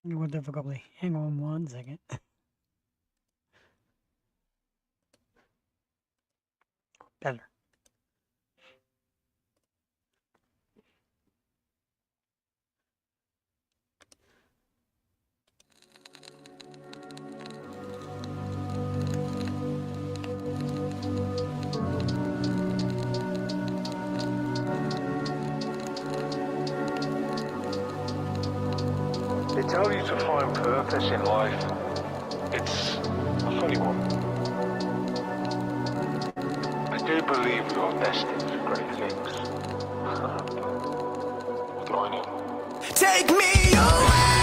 Technical difficulty. Hang on 1 second. Better. They tell you to find purpose in life. It's a funny one. I do believe we are destined for great things. What do I know? Take me away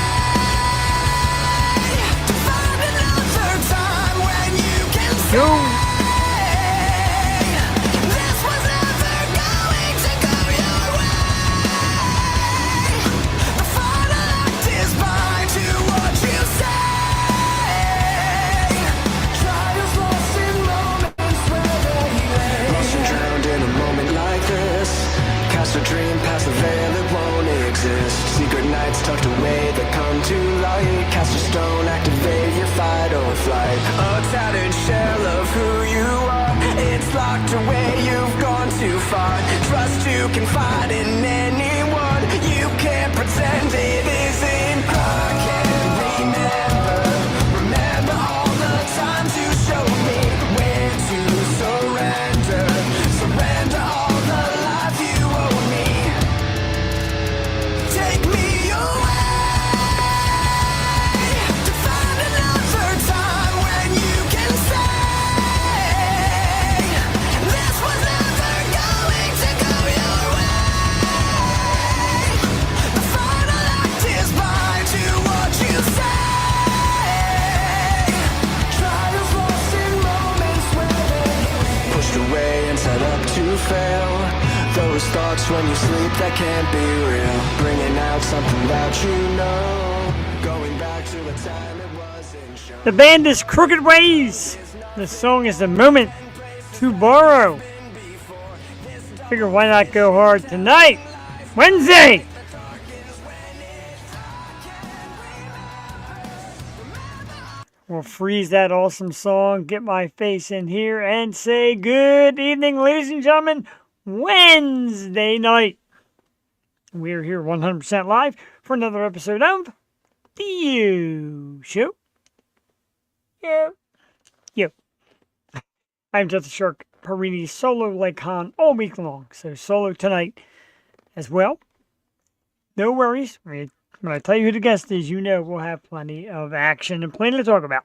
to find another time when you can say this was never going to go your way. The final act is mine to what you say. Trials lost in moments where they lay. Lost and drowned in a moment like this. Cast a dream past the veil, it won't exist. Secret nights tucked away that come to light. Cast a stone, activate your fight or flight. A tattered shell of who you are. It's locked away, you've gone too far. Trust you can find in anyone. You can't pretend it isn't. I can't remember all the times you showed me where to surrender. Surrender all the life you owe me. Take me away to find another time when you can say this was never going to go your way. The final act is mine to what you say. Trials lost in moments where they pushed away and set up to fail. Those thoughts when you sleep that can't be real. Bringing out something that you know. Going back to a time it wasn't shown. The band is Crooked Ways. The song is A Moment to Borrow. Figure why not go hard tonight? Wednesday! We'll freeze that awesome song, get my face in here, and say good evening, ladies and gentlemen. Wednesday night. We're here 100% live for another episode of The You Show. Yo. I'm just a Shark Parini solo like Han all week long, so solo tonight as well. No worries. When I tell you who the guest is, you know we'll have plenty of action and plenty to talk about.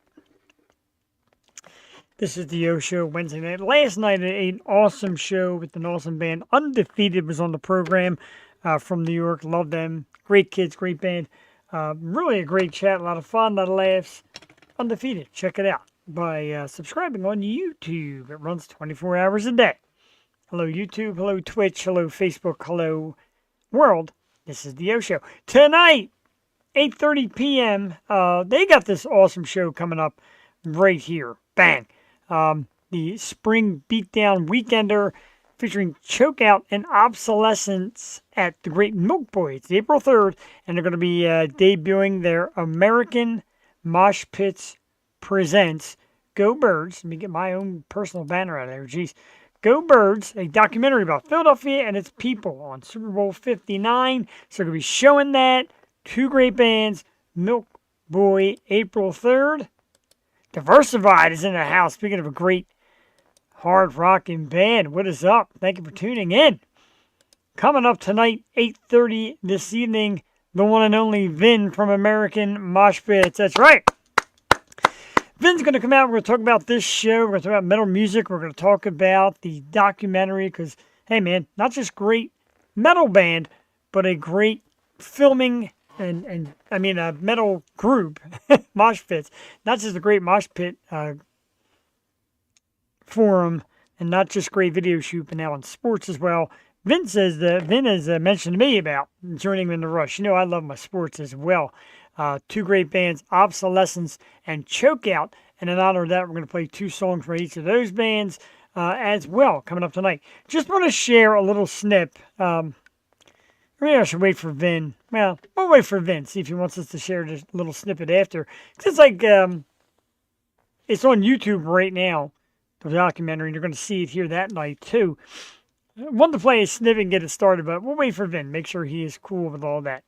This is the Yo Show Wednesday night. Last night, an awesome show with an awesome band. Undefeated was on the program from New York. Love them. Great kids, great band. Really a great chat, a lot of fun, a lot of laughs. Undefeated. Check it out by subscribing on YouTube. It runs 24 hours a day. Hello, YouTube. Hello, Twitch. Hello, Facebook. Hello, world. This is the Yo Show. Tonight, 8:30 p.m., they got this awesome show coming up right here. Bang. The Spring Beatdown Weekender featuring Chokeout and Obsolescence at the Great Milk Boy. It's April 3rd, and they're going to be debuting their American Mosh Pits Presents Go Birds. Let me get my own personal banner out of there. Jeez. Go Birds, a documentary about Philadelphia and its people on Super Bowl 59. So they're going to be showing that. Two great bands. Milk Boy, April 3rd. Diversified is in the house. Speaking of a great hard rocking band, what is up? Thank you for tuning in. Coming up tonight, 8:30 this evening, the one and only Vin from American Mosh Pits. That's right. Vin's going to come out. We're going to talk about this show. We're going to talk about metal music. We're going to talk about the documentary because, hey, man, not just great metal band, but a great filming and I mean, a metal group, Mosh Pits. Not just a great Mosh Pit forum and not just great video shoot, but now in sports as well. Vin has mentioned to me about joining in the rush. You know, I love my sports as well. Two great bands, Obsolescence and Chokeout. And in honor of that, we're going to play two songs from each of those bands as well coming up tonight. Just want to share a little snip. Maybe I should wait for Vin. Well, we'll wait for Vin, see if he wants us to share this little snippet after. 'Cause it's like, it's on YouTube right now, the documentary, and you're going to see it here that night, too. I want to play a snippet and get it started, but we'll wait for Vin, make sure he is cool with all that.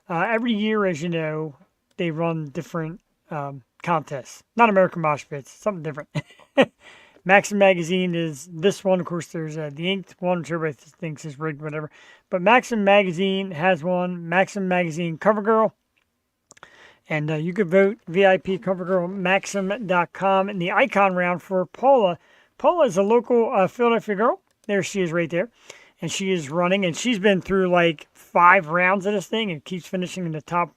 Every year, as you know, they run different contests. Not American Mosh Pits, something different. Maxim Magazine is this one. Of course, there's the inked one, which everybody thinks is rigged, whatever. But Maxim Magazine has one. Maxim Magazine Cover Girl. And you could vote VIP Cover Girl Maxim.com in the icon round for Paula. Paula is a local Philadelphia girl. There she is right there. And she is running. And she's been through like 5 rounds of this thing and keeps finishing in the top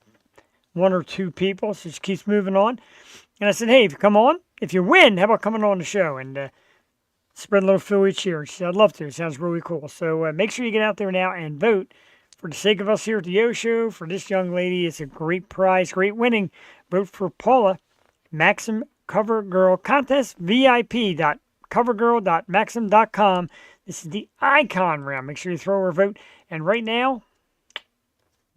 1 or 2 people. So she keeps moving on. And I said, hey, if you come on, if you win, how about coming on the show and spread a little Philly cheer? She said, I'd love to. It sounds really cool. So make sure you get out there now and vote. For the sake of us here at the Yo Show, for this young lady, it's a great prize, great winning. Vote for Paula, Maxim Cover Girl Contest, VIP.covergirl.maxim.com. This is the icon round. Make sure you throw her a vote. And right now,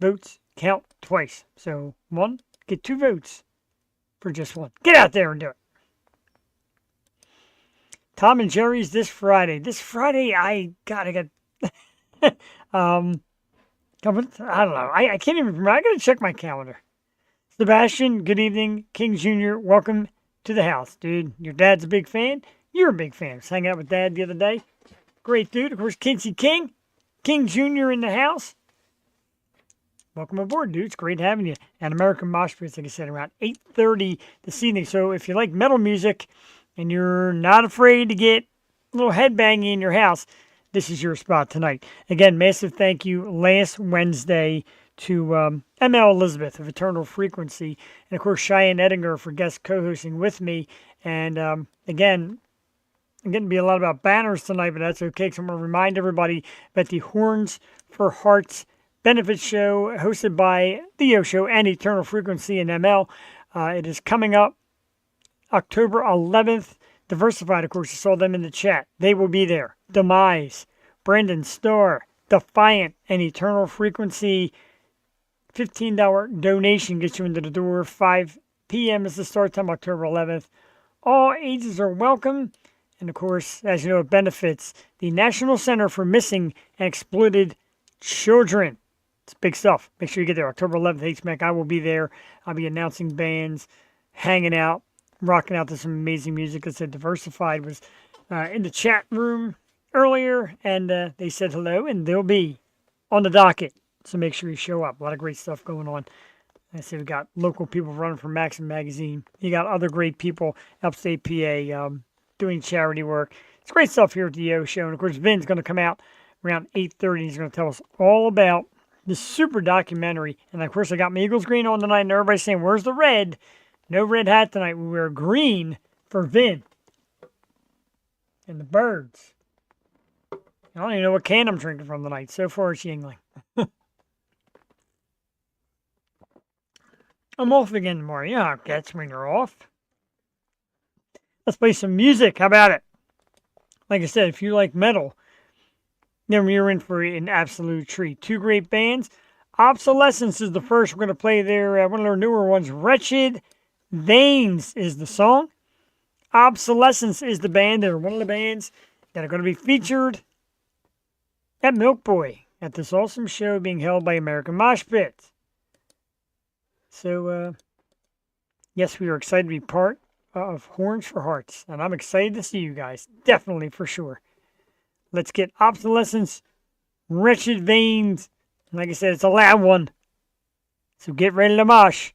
votes count twice. So 1, get 2 votes for just 1. Get out there and do it. Tom and Jerry's this Friday. This Friday, I got I don't know. I can't even remember. I got to check my calendar. Sebastian, good evening. King Jr., welcome to the house, dude. Your dad's a big fan. You're a big fan. I was hanging out with Dad the other day. Great dude. Of course, Kinsey King. King Jr. in the house. Welcome aboard, dude. It's great having you. And American Mosh Pits, like I said, around 8:30 this evening. So if you like metal music and you're not afraid to get a little headbanging in your house, this is your spot tonight. Again, massive thank you last Wednesday to ML Elizabeth of Eternal Frequency. And, of course, Cheyenne Ettinger for guest co-hosting with me. And, again, I'm getting to be a lot about banners tonight, but that's okay because I'm going to remind everybody about the Horns for Hearts benefit show hosted by The Yo Show and Eternal Frequency and ML. It is coming up October 11th. Diversified, of course, you saw them in the chat. They will be there. Demise, Brandon Starr, Defiant, and Eternal Frequency. $15 donation gets you into the door. 5 p.m. is the start time, October 11th. All ages are welcome. And, of course, as you know, it benefits the National Center for Missing and Exploited Children. It's big stuff. Make sure you get there. October 11th, HMAC. I will be there. I'll be announcing bands, hanging out, rocking out to some amazing music. I said Diversified was in the chat room earlier, and they said hello, and they'll be on the docket. So make sure you show up. A lot of great stuff going on. I said we got local people running for Maxim Magazine. You got other great people, upstate PA, doing charity work. It's great stuff here at the Yo Show. And, of course, Vin's going to come out around 8:30. He's going to tell us all about this super documentary. And, of course, I got my Eagles green on tonight, and everybody's saying, where's the red? No red hat tonight. We wear green for Vin. And the birds. I don't even know what can I'm drinking from tonight. So far, it's Yingling. I'm off again tomorrow. Yeah, that's when you're off. Let's play some music. How about it? Like I said, if you like metal, then you're in for an absolute treat. 2 great bands. Obsolescence is the first. We're going to play their one of their newer ones. Wretched Veins is the song. Obsolescence is the band. They're one of the bands that are going to be featured at Milk Boy at this awesome show being held by American Mosh Pits. So, yes, we are excited to be part of Horns for Hearts, and I'm excited to see you guys. Definitely, for sure. Let's get Obsolescence, Wretched Veins. And like I said, it's a loud one. So get ready to mosh.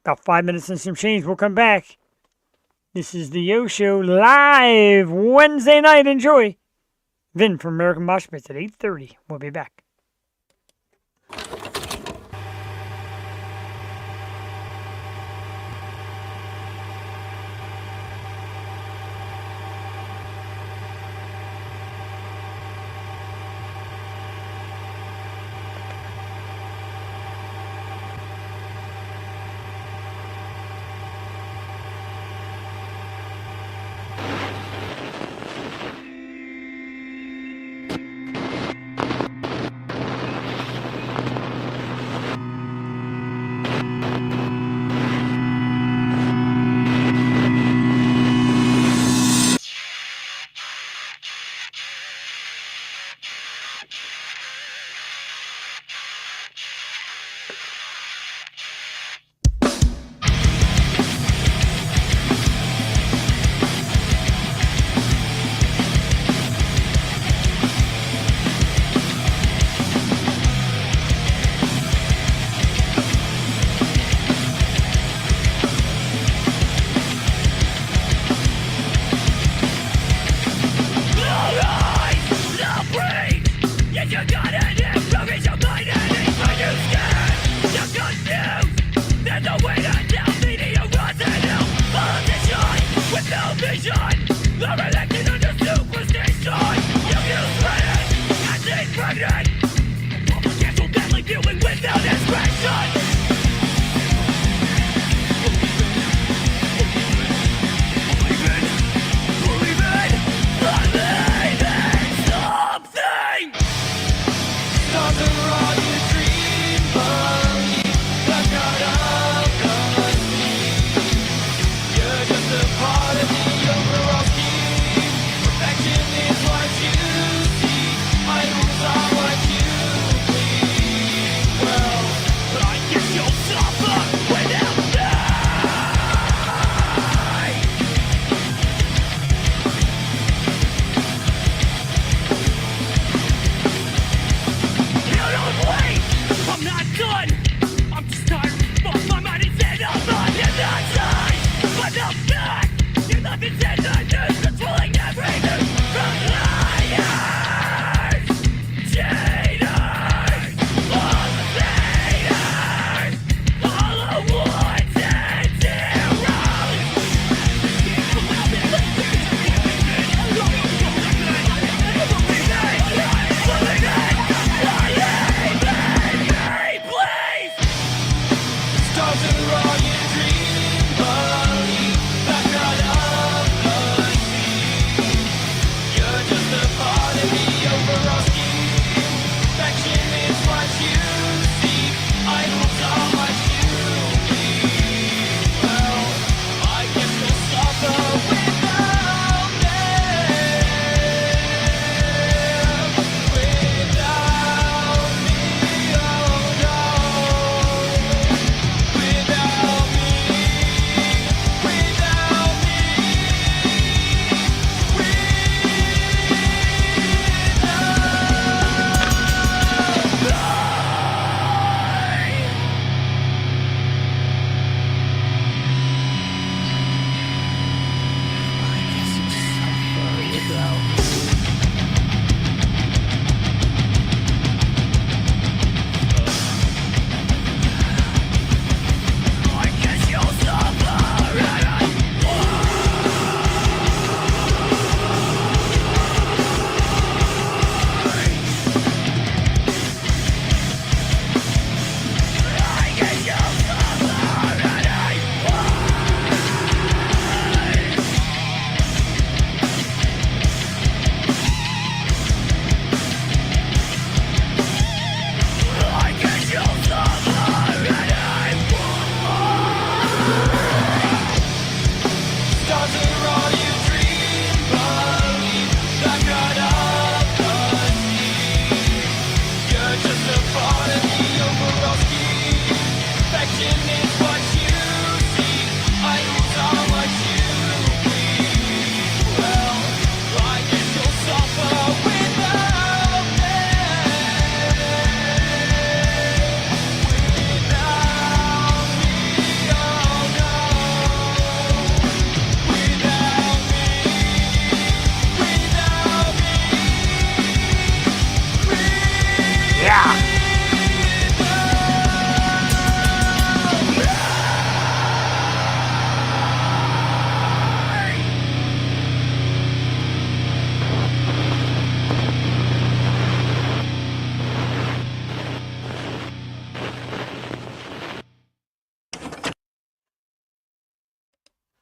About 5 minutes and some change. We'll come back. This is the Yo Show live Wednesday night. Enjoy. Vin from American Mosh Pits at 8:30. We'll be back.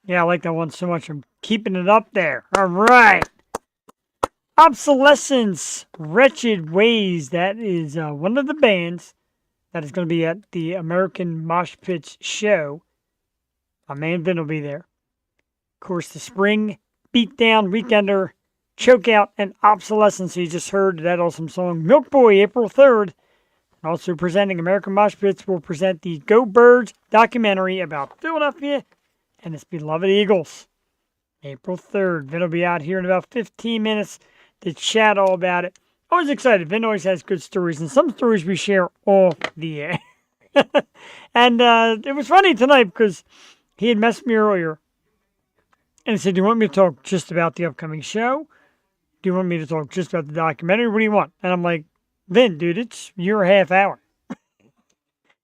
Yeah, I like that one so much. I'm keeping it up there. All right. Obsolescence, Wretched Ways. That is one of the bands that is going to be at the American Mosh Pits show. My man Vin will be there. Of course, the Spring Beatdown, Weekender, Chokeout, and Obsolescence. You just heard that awesome song, Milk Boy, April 3rd. Also presenting American Mosh Pits will present the Go Birds documentary about Philadelphia and its beloved Eagles. April 3rd. Vin will be out here in about 15 minutes to chat all about it. Always excited. Vin always has good stories, and some stories we share off the air. And it was funny tonight because he had messaged me earlier and he said, do you want me to talk just about the upcoming show? Do you want me to talk just about the documentary? What do you want? And I'm like, Vin, dude, it's your half hour.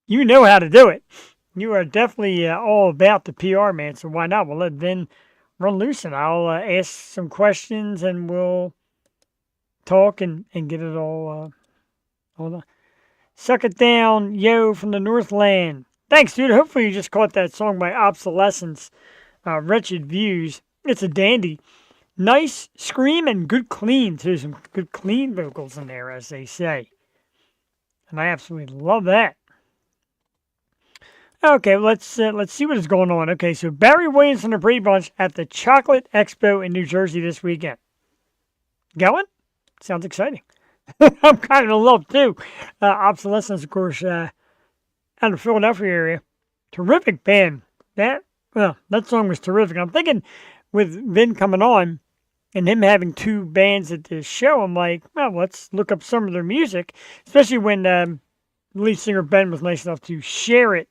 You know how to do it. You are definitely all about the PR, man. So why not? We'll let Vin run loose, and I'll ask some questions, and we'll talk and get it all. Hold on. Suck it down, yo, from the Northland. Thanks, dude. Hopefully you just caught that song by Obsolescence. Wretched Views. It's a dandy. Nice scream and good clean, too. Some good clean vocals in there, as they say. And I absolutely love that. Okay, let's see what is going on. Okay, so Barry Williams and the Brady Bunch at the Chocolate Expo in New Jersey this weekend. Going? Sounds exciting. I'm kind of in love, too. Obsolescence, of course, out of the Philadelphia area. Terrific band. That song was terrific. I'm thinking with Vin coming on and him having two bands at this show, I'm like, well, let's look up some of their music, especially when lead singer Ben was nice enough to share it.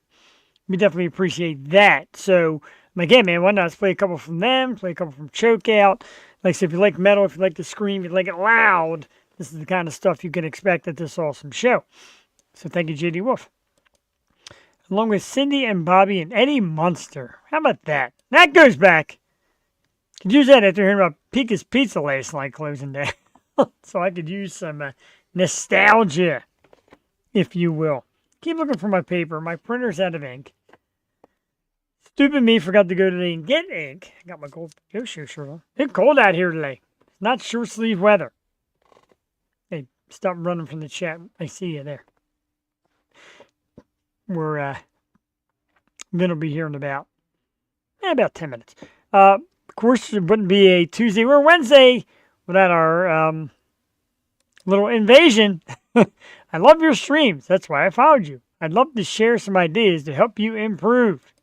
We definitely appreciate that. So, I'm like, yeah, man, why not? Let's play a couple from them, play a couple from Chokeout. Like I said, if you like metal, if you like to scream, if you like it loud, this is the kind of stuff you can expect at this awesome show. So thank you, J.D. Wolf. Along with Cindy and Bobby and Eddie Munster. How about that? That goes back. Could use that after hearing about Pika's Pizza last night closing day. So I could use some nostalgia, if you will. Keep looking for my paper. My printer's out of ink. Stupid me forgot to go today and get ink. I got my gold Yoshi shirt on. It's cold out here today. It's not short sleeve weather. Hey, stop running from the chat. I see you there. We're Vin will be here in about 10 minutes. Of course, it wouldn't be a Tuesday or Wednesday without our little invasion. I love your streams. That's why I followed you. I'd love to share some ideas to help you improve.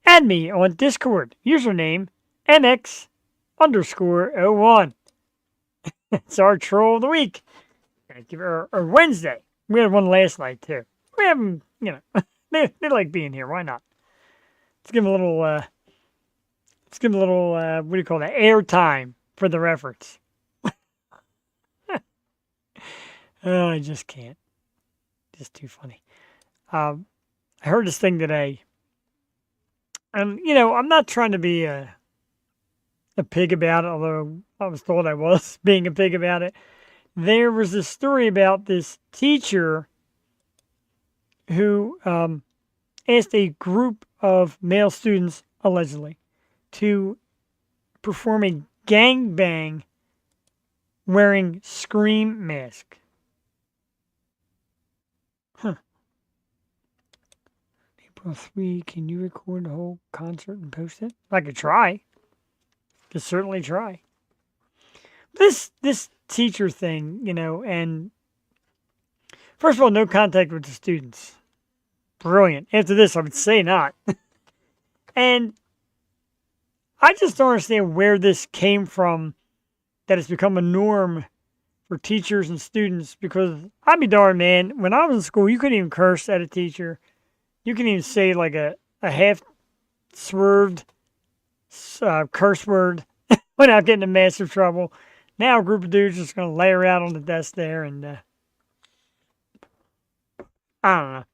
Add me on Discord. Username NX_01. It's our troll of the week. Or Wednesday. We had one last night too. We have them, they like being here. Why not? Let's give them a little, what do you call that? Airtime for their efforts. Oh, I just can't. Just too funny. I heard this thing today. And, I'm not trying to be a pig about it, although I was told I was being a pig about it. There was a story about this teacher who asked a group of male students, allegedly, to perform a gangbang wearing scream mask. April 3, can you record the whole concert and post it? I could try. Could certainly try. This teacher thing, and first of all, no contact with the students. Brilliant. After this, I would say not. And I just don't understand where this came from, that it's become a norm for teachers and students, because I'd be darned, man, when I was in school, you couldn't even curse at a teacher. You couldn't even say like a half-swerved curse word without getting in massive trouble. Now a group of dudes just going to lay her out on the desk there, and I don't know.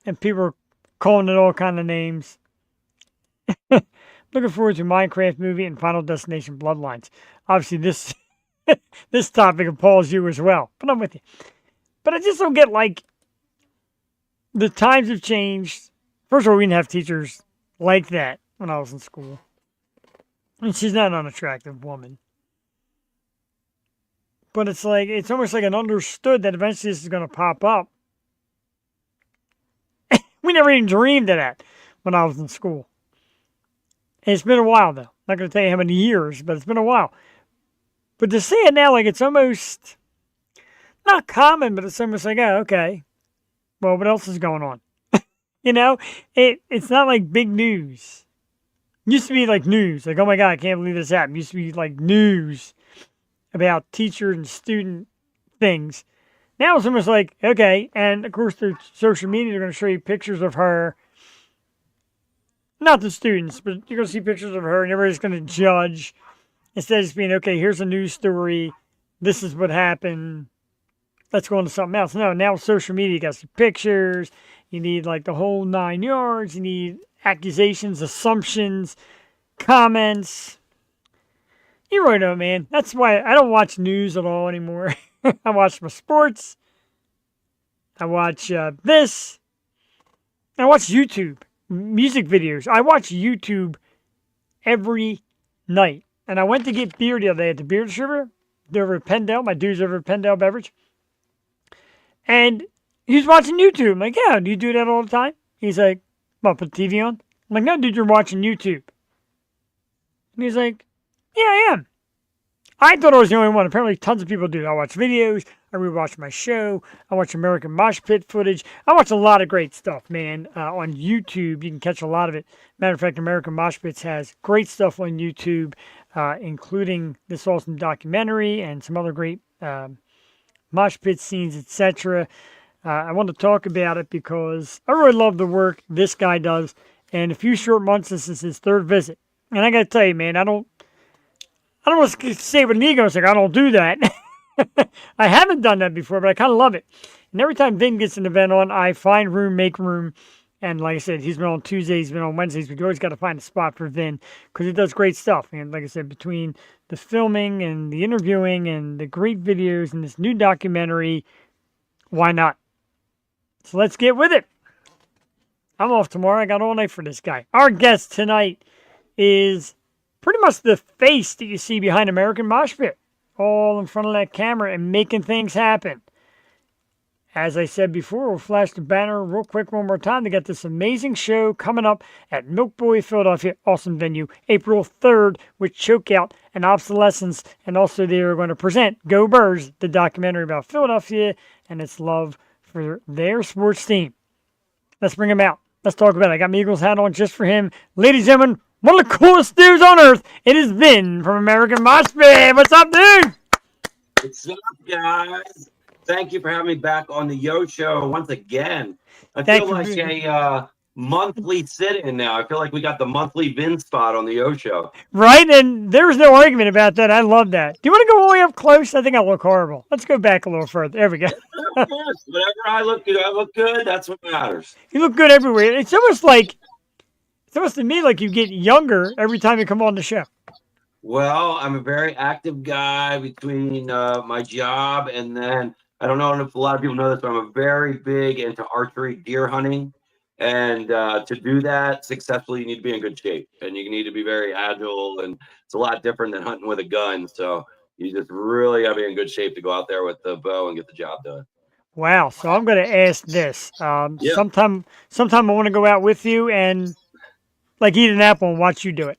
And people are calling it all kind of names. Looking forward to Minecraft movie and Final Destination Bloodlines. Obviously, this this topic appalls you as well, but I'm with you. But I just don't get, like, the times have changed. First of all, we didn't have teachers like that when I was in school. And she's not an unattractive woman. But it's almost like an understood that eventually this is going to pop up. We never even dreamed of that when I was in school. And it's been a while, though. I'm not going to tell you how many years, but it's been a while. But to see it now, like, it's almost not common, but it's almost like, oh, okay. Well, what else is going on? It's not like big news. It used to be like news. Like, oh my God, I can't believe this happened. It used to be like news about teacher and student things. Now it's almost like, okay, and of course through social media, they're going to show you pictures of her. Not the students, but you're going to see pictures of her and everybody's going to judge. Instead of just being, okay, here's a news story. This is what happened. let's go on to something else. No, now with social media, you got some pictures. You need like the whole 9 yards. You need accusations, assumptions, comments. You really know, man. That's why I don't watch news at all anymore. I watch my sports. I watch this. I watch YouTube, music videos. I watch YouTube every night. And I went to get beer the other day at the beer distributor. They're over at Pendle. My dude's over at Pendle Beverage. And he's watching YouTube. I'm like, yeah, do you do that all the time? He's like, well, put the TV on? I'm like, no, dude, you're watching YouTube. And he's like, yeah, I am. I thought I was the only one. Apparently, tons of people do. I watch videos. I rewatch my show. I watch American Mosh Pit footage. I watch a lot of great stuff, man. On YouTube, you can catch a lot of it. Matter of fact, American Mosh Pits has great stuff on YouTube, including this awesome documentary and some other great mosh pit scenes, etc. I want to talk about it because I really love the work this guy does. And a few short months, this is his third visit. And I got to tell you, man, I don't want to say with an ego, it's like, I don't do that. I haven't done that before, but I kind of love it. And every time Vin gets an event on, I find room, make room. And like I said, he's been on Tuesdays, he's been on Wednesdays. We always got to find a spot for Vin because he does great stuff. And like I said, between the filming and the interviewing and the great videos and this new documentary, why not? So let's get with it. I'm off tomorrow. I got all night for this guy. Our guest tonight is pretty much the face that you see behind American Mosh Pit, all in front of that camera and making things happen. As I said before, we'll flash the banner real quick one more time. They got this amazing show coming up at Milk Boy, Philadelphia. Awesome venue. April 3rd with Chokeout and Obsolescence. And also they are going to present Go Birds, the documentary about Philadelphia and its love for their sports team. Let's bring him out. Let's talk about it. I got my Eagles hat on just for him. Ladies and gentlemen, one of the coolest dudes on earth. It is Vin from American Mosh Pit. What's up, dude? What's up, guys? Thank you for having me back on the Yo Show once again. I Thank feel you, like Vin. a monthly sit-in now. I feel like we got the monthly Vin spot on the Yo Show. Right? And there was no argument about that. I love that. Do you want to go all the way up close? I think I look horrible. Let's go back a little further. There we go. Of course, whenever I look good. That's what matters. You look good everywhere. It's almost to me like you get younger every time you come on the show. Well, I'm a very active guy between my job and then, I don't know if a lot of people know this, but I'm very big into archery, deer hunting. And to do that successfully, you need to be in good shape. And you need to be very agile. And it's a lot different than hunting with a gun. So you just really got to be in good shape to go out there with the bow and get the job done. Wow. So I'm going to ask this. Yeah. Sometime I want to go out with you and like eat an apple and watch you do it.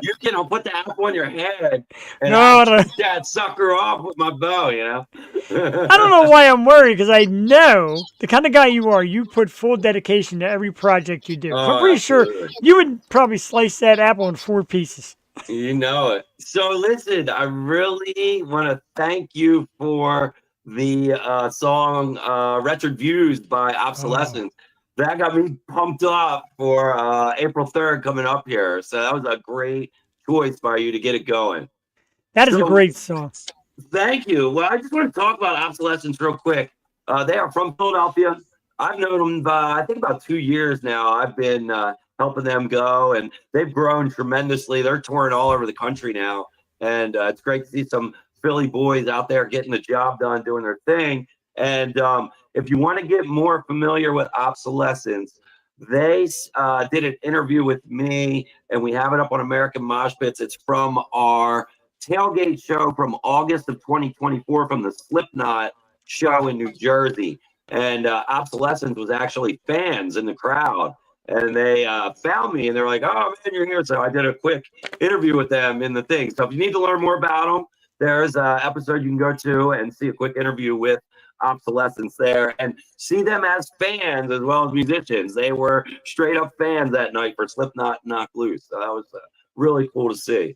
You can, I'll put the apple on your head and No, I'll I don't- shoot that sucker off with my bow, you know? I don't know why I'm worried because I know the kind of guy you are. You put full dedication to every project you do. Oh, I'm pretty sure absolutely. you would probably slice that apple in 4 pieces. You know it. So listen, I really want to thank you for the song Wretched Views by Obsolescence. That got me pumped up for April 3rd coming up here. So that was a great choice by you to get it going. That is a So- great song. Thank you. Well, I just want to talk about Obsolescence real quick. They are from Philadelphia. I've known them, I think, about 2 years now. I've been helping them go, and they've grown tremendously. They're touring all over the country now, and it's great to see some Philly boys out there getting the job done, doing their thing. And if you want to get more familiar with Obsolescence, they did an interview with me, and we have it up on American Mosh Pits. It's from our tailgate show from August of 2024 from the Slipknot show in New Jersey. And Obsolescence was actually fans in the crowd. And they found me, and they're like, oh, man, you're here. So I did a quick interview with them in the thing. So if you need to learn more about them, there's an episode you can go to and see a quick interview with Obsolescence there and see them as fans as well as musicians. They were straight up fans that night for Slipknot Knock Loose. So that was really cool to see.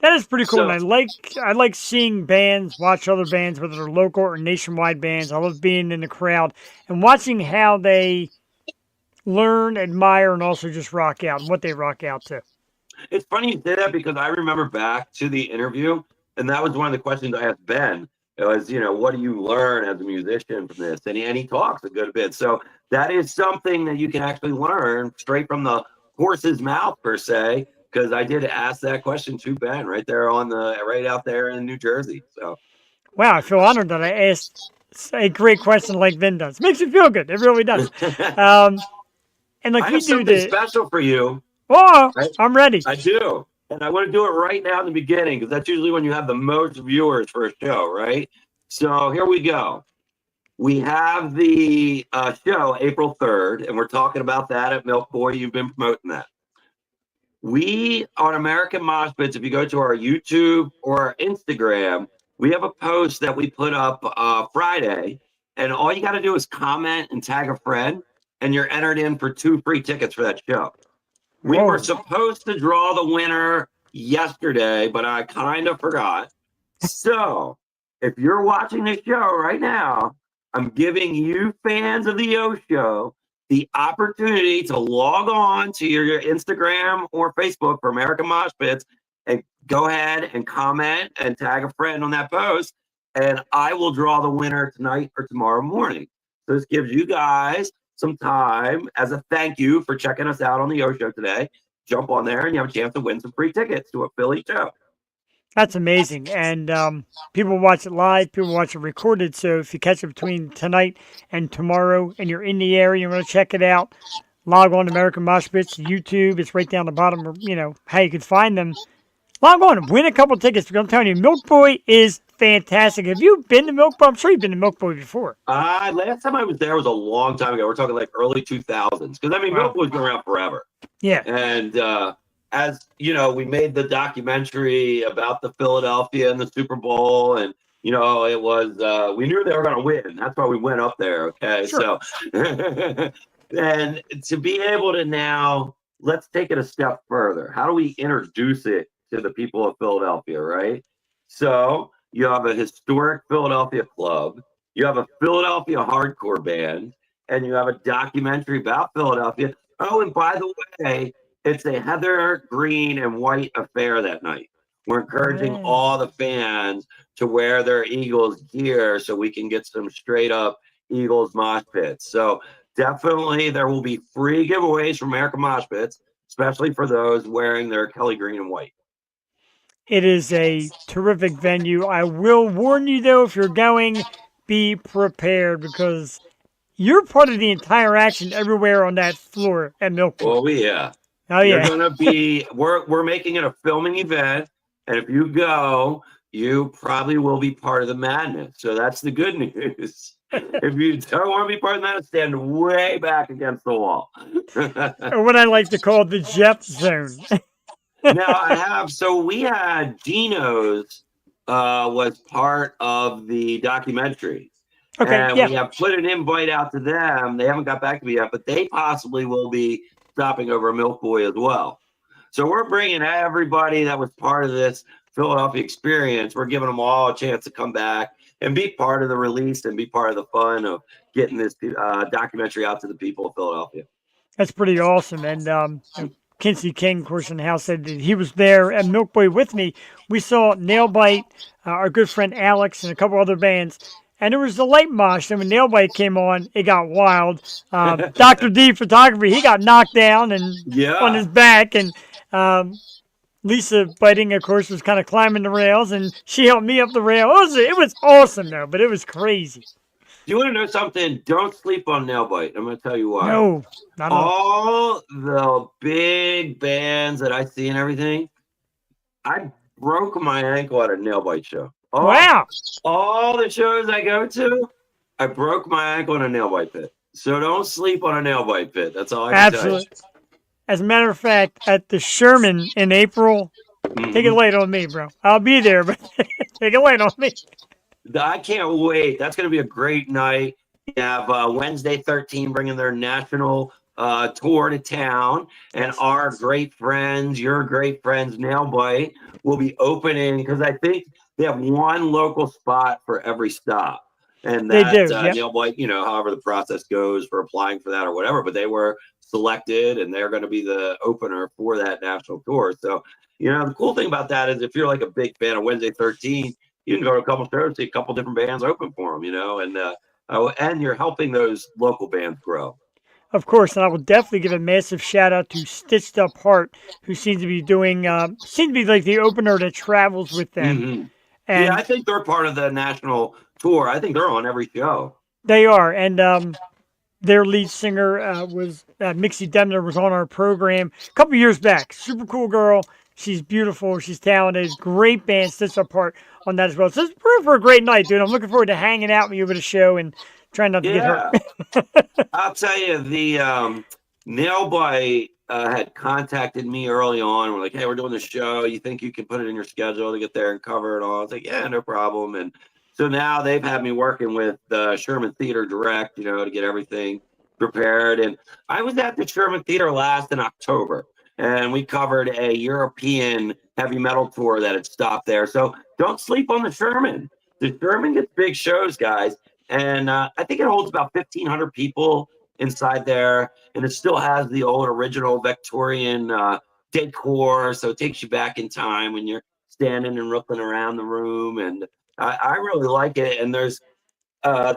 That is pretty cool. So- And I like seeing bands, watch other bands, whether they're local or nationwide bands. I love being in the crowd and watching how they learn, admire, and also just rock out and what they rock out to. It's funny you say that because I remember back to the interview, and that was one of the questions I asked Ben. It was, what do you learn as a musician from this? And he talks a good bit. So that is something that you can actually learn straight from the horse's mouth, per se, because I did ask that question to Ben right out there in New Jersey. So Wow, I feel honored that I asked a great question like Vin does. Makes me feel good. It really does. Um, and like I we have do something the, special for you. oh, I, I'm ready. I do. And I want to do it right now in the beginning because that's usually when you have the most viewers for a show, right? So here we go. We have the show April 3rd, and we're talking about that at Milk Boy. You've been promoting that. We on American Mosh Pits, if you go to our YouTube or our Instagram, we have a post that we put up Friday, and all you got to do is comment and tag a friend, and you're entered in for 2 free tickets for that show. We were Whoa. supposed to draw the winner yesterday, but I kind of forgot. So if you're watching this show right now, I'm giving you fans of the O Show the opportunity to log on to your Instagram or Facebook for American Mosh Pits and go ahead and comment and tag a friend on that post. And I will draw the winner tonight or tomorrow morning. So this gives you guys some time as a thank you for checking us out on the O Show today. Jump on there and you have a chance to win some free tickets to a Philly show. That's amazing. And people watch it live, people watch it recorded. So if you catch it between tonight and tomorrow and you're in the area, you want to check it out, log on to American Mosh Pits, YouTube. It's right down the bottom, how you can find them. Log on and win a couple tickets because I'm telling you, Milk Boy is fantastic. Have you been to Milk Boy? I'm sure you've been to Milk Boy before. Last time I was there was a long time ago. We're talking like early 2000s. Because, Wow. Milk Boy's been around forever. Yeah. And as you know, we made the documentary about the Philadelphia and the Super Bowl. And, it was, we knew they were going to win. That's why we went up there. Okay. Sure. So, and to be able to now, let's take it a step further. How do we introduce it to the people of Philadelphia, right? So you have a historic Philadelphia club, you have a Philadelphia hardcore band, and you have a documentary about Philadelphia. Oh, and by the way, it's a heather, green, and white affair that night. We're encouraging all the fans to wear their Eagles gear so we can get some straight up Eagles mosh pits. So definitely there will be free giveaways from American Mosh Pits, especially for those wearing their Kelly green and white. It is a terrific venue. I will warn you, though, if you're going, be prepared because you're part of the entire action everywhere on that floor at Milk Boy. Oh, yeah. Oh, You're yeah. gonna be we're making it a filming event, and if you go, you probably will be part of the madness. So that's the good news. If you don't want to be part of the madness, stand way back against the wall. Or what I like to call the Jeff Zone. Now we had Gino's was part of the documentary. Okay, And yeah. we have put an invite out to them. They haven't got back to me yet, but they possibly will be stopping over Milk Boy as well. So we're bringing everybody that was part of this Philadelphia experience. We're giving them all a chance to come back and be part of the release and be part of the fun of getting this documentary out to the people of Philadelphia. That's pretty awesome. And Kinsey King, of course, in the house said that he was there at Milk Boy with me. We saw Nailbite, our good friend Alex, and a couple other bands. And there was the light mosh. And when Nailbite came on, it got wild. Dr. D Photography, he got knocked down and on his back. And Lisa Biting, of course, was kind of climbing the rails. And she helped me up the rail. It was awesome, though. But it was crazy. Do you want to know something? Don't sleep on Nailbite. I'm going to tell you why. No, not all the big bands that I see and everything, I broke my ankle at a Nailbite show. Wow. All the shows I go to, I broke my ankle in a Nailbite pit. So don't sleep on a Nailbite pit. That's all I can tell you. As a matter of fact, at the Sherman in April, take it light on me, bro. I'll be there, but take it light on me. I can't wait. That's going to be a great night. You have Wednesday 13 bringing their national tour to town, and our great friends, your great friends, Nailbite, will be opening because I think they have one local spot for every stop. And that they do, Nailbite, however the process goes for applying for that or whatever, but they were selected and they're going to be the opener for that national tour. So, the cool thing about that is if you're like a big fan of Wednesday 13, you can go to a couple shows, see a couple different bands open for them, and you're helping those local bands grow. Of course, and I will definitely give a massive shout out to Stitched Up Heart, who seems to be doing, seems to be like the opener that travels with them. Mm-hmm. Yeah, And I think they're part of the national tour. I think they're on every show. they are. And their lead singer was Mixie Demner was on our program a couple years back. Super cool girl. She's beautiful. She's talented. Great band. Stitched Up Heart on that as well. So it's for a great night, dude. I'm looking forward to hanging out with you at a show and trying not to get hurt. I'll tell you, the Nail Bite had contacted me early on. We're like, hey, we're doing the show. You think you can put it in your schedule to get there and cover it all? I was like, yeah, no problem. And so now they've had me working with Sherman Theater Direct, to get everything prepared. And I was at the Sherman Theater last in October, and we covered a European heavy metal tour that had stopped there. So don't sleep on the Sherman. The Sherman gets big shows, guys. And I think it holds about 1,500 people inside there. And it still has the old original Victorian decor. So it takes you back in time when you're standing and looking around the room. And I really like it. And there's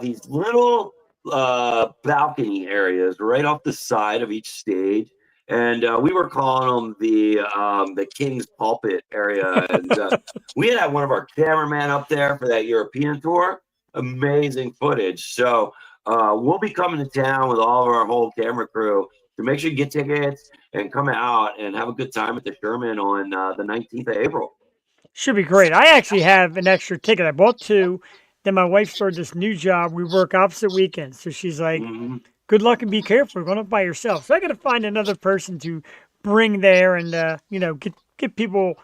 these little balcony areas right off the side of each stage. And we were calling them the King's Pulpit area. And we had one of our cameramen up there for that European tour. Amazing footage. So we'll be coming to town with all of our whole camera crew to make sure you get tickets and come out and have a good time at the Sherman on the 19th of April. Should be great. I actually have an extra ticket. I bought two. Then my wife started this new job. We work opposite weekends. So she's like, good luck and be careful. You're going up by yourself. So I got to find another person to bring there and, get people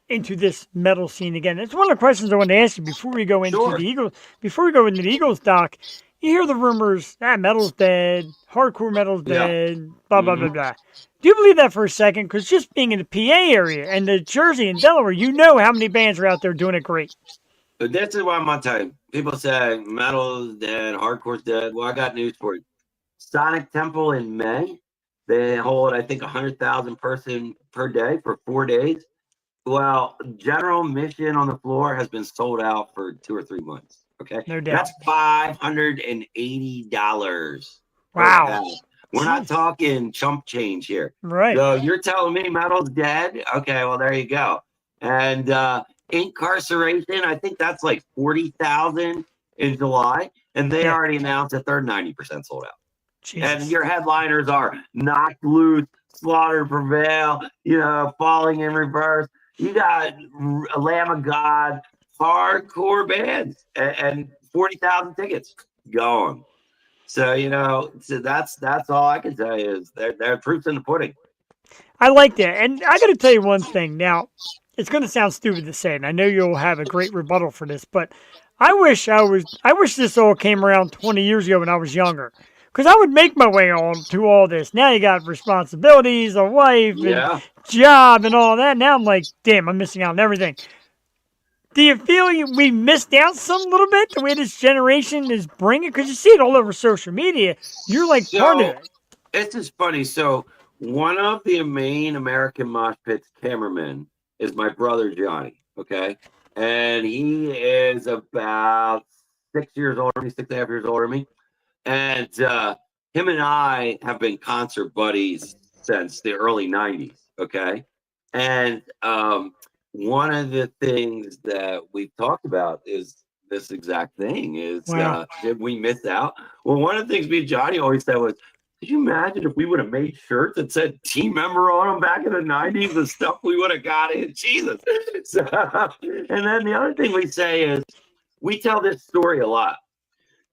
into this metal scene again. It's one of the questions I want to ask you before we go into the Eagles. Before we go into the Eagles, Doc, you hear the rumors, metal's dead, hardcore metal's dead, blah, blah, blah, blah. Do you believe that for a second? Because just being in the PA area and the Jersey and Delaware, you know how many bands are out there doing it great. But this is what I'm going to tell you. People say metal's dead, hardcore's dead. Well, I got news for you. Sonic Temple in May, they hold, I think, 100,000 person per day for 4 days. Well, general admission on the floor has been sold out for 2 or 3 months. Okay, no doubt. That's $580. Wow. We're not talking chump change here. Right. So you're telling me metal's dead? Okay, well, there you go. And Incarceration, I think that's like 40,000 in July, and they already announced that they're 90% sold out. Jesus. And your headliners are Knocked Loose, Slaughter Prevail, Falling in Reverse. You got a Lamb of God, hardcore bands, and 40,000 tickets gone. So so that's all I can tell you is they're proofs in the pudding. I like that, and I got to tell you one thing. Now, it's going to sound stupid to say, and I know you'll have a great rebuttal for this, but I wish this all came around 20 years ago when I was younger. Because I would make my way on to all this. Now you got responsibilities, a wife, and job, and all that. Now I'm like, damn, I'm missing out on everything. Do you feel we missed out some little bit the way this generation is bringing? Because you see it all over social media. You're like part of it. It's just funny. So one of the main American Mosh Pits cameramen is my brother Johnny. Okay, and he is about 6 years older than me, 6.5 years older than me. And him and I have been concert buddies since the early 90s, okay? And one of the things that we've talked about is this exact thing is, did we miss out? Well, one of the things me and Johnny always said was, could you imagine if we would have made shirts that said team member on them back in the 90s, the stuff we would have got in? Jesus. So, and then the other thing we say is, we tell this story a lot.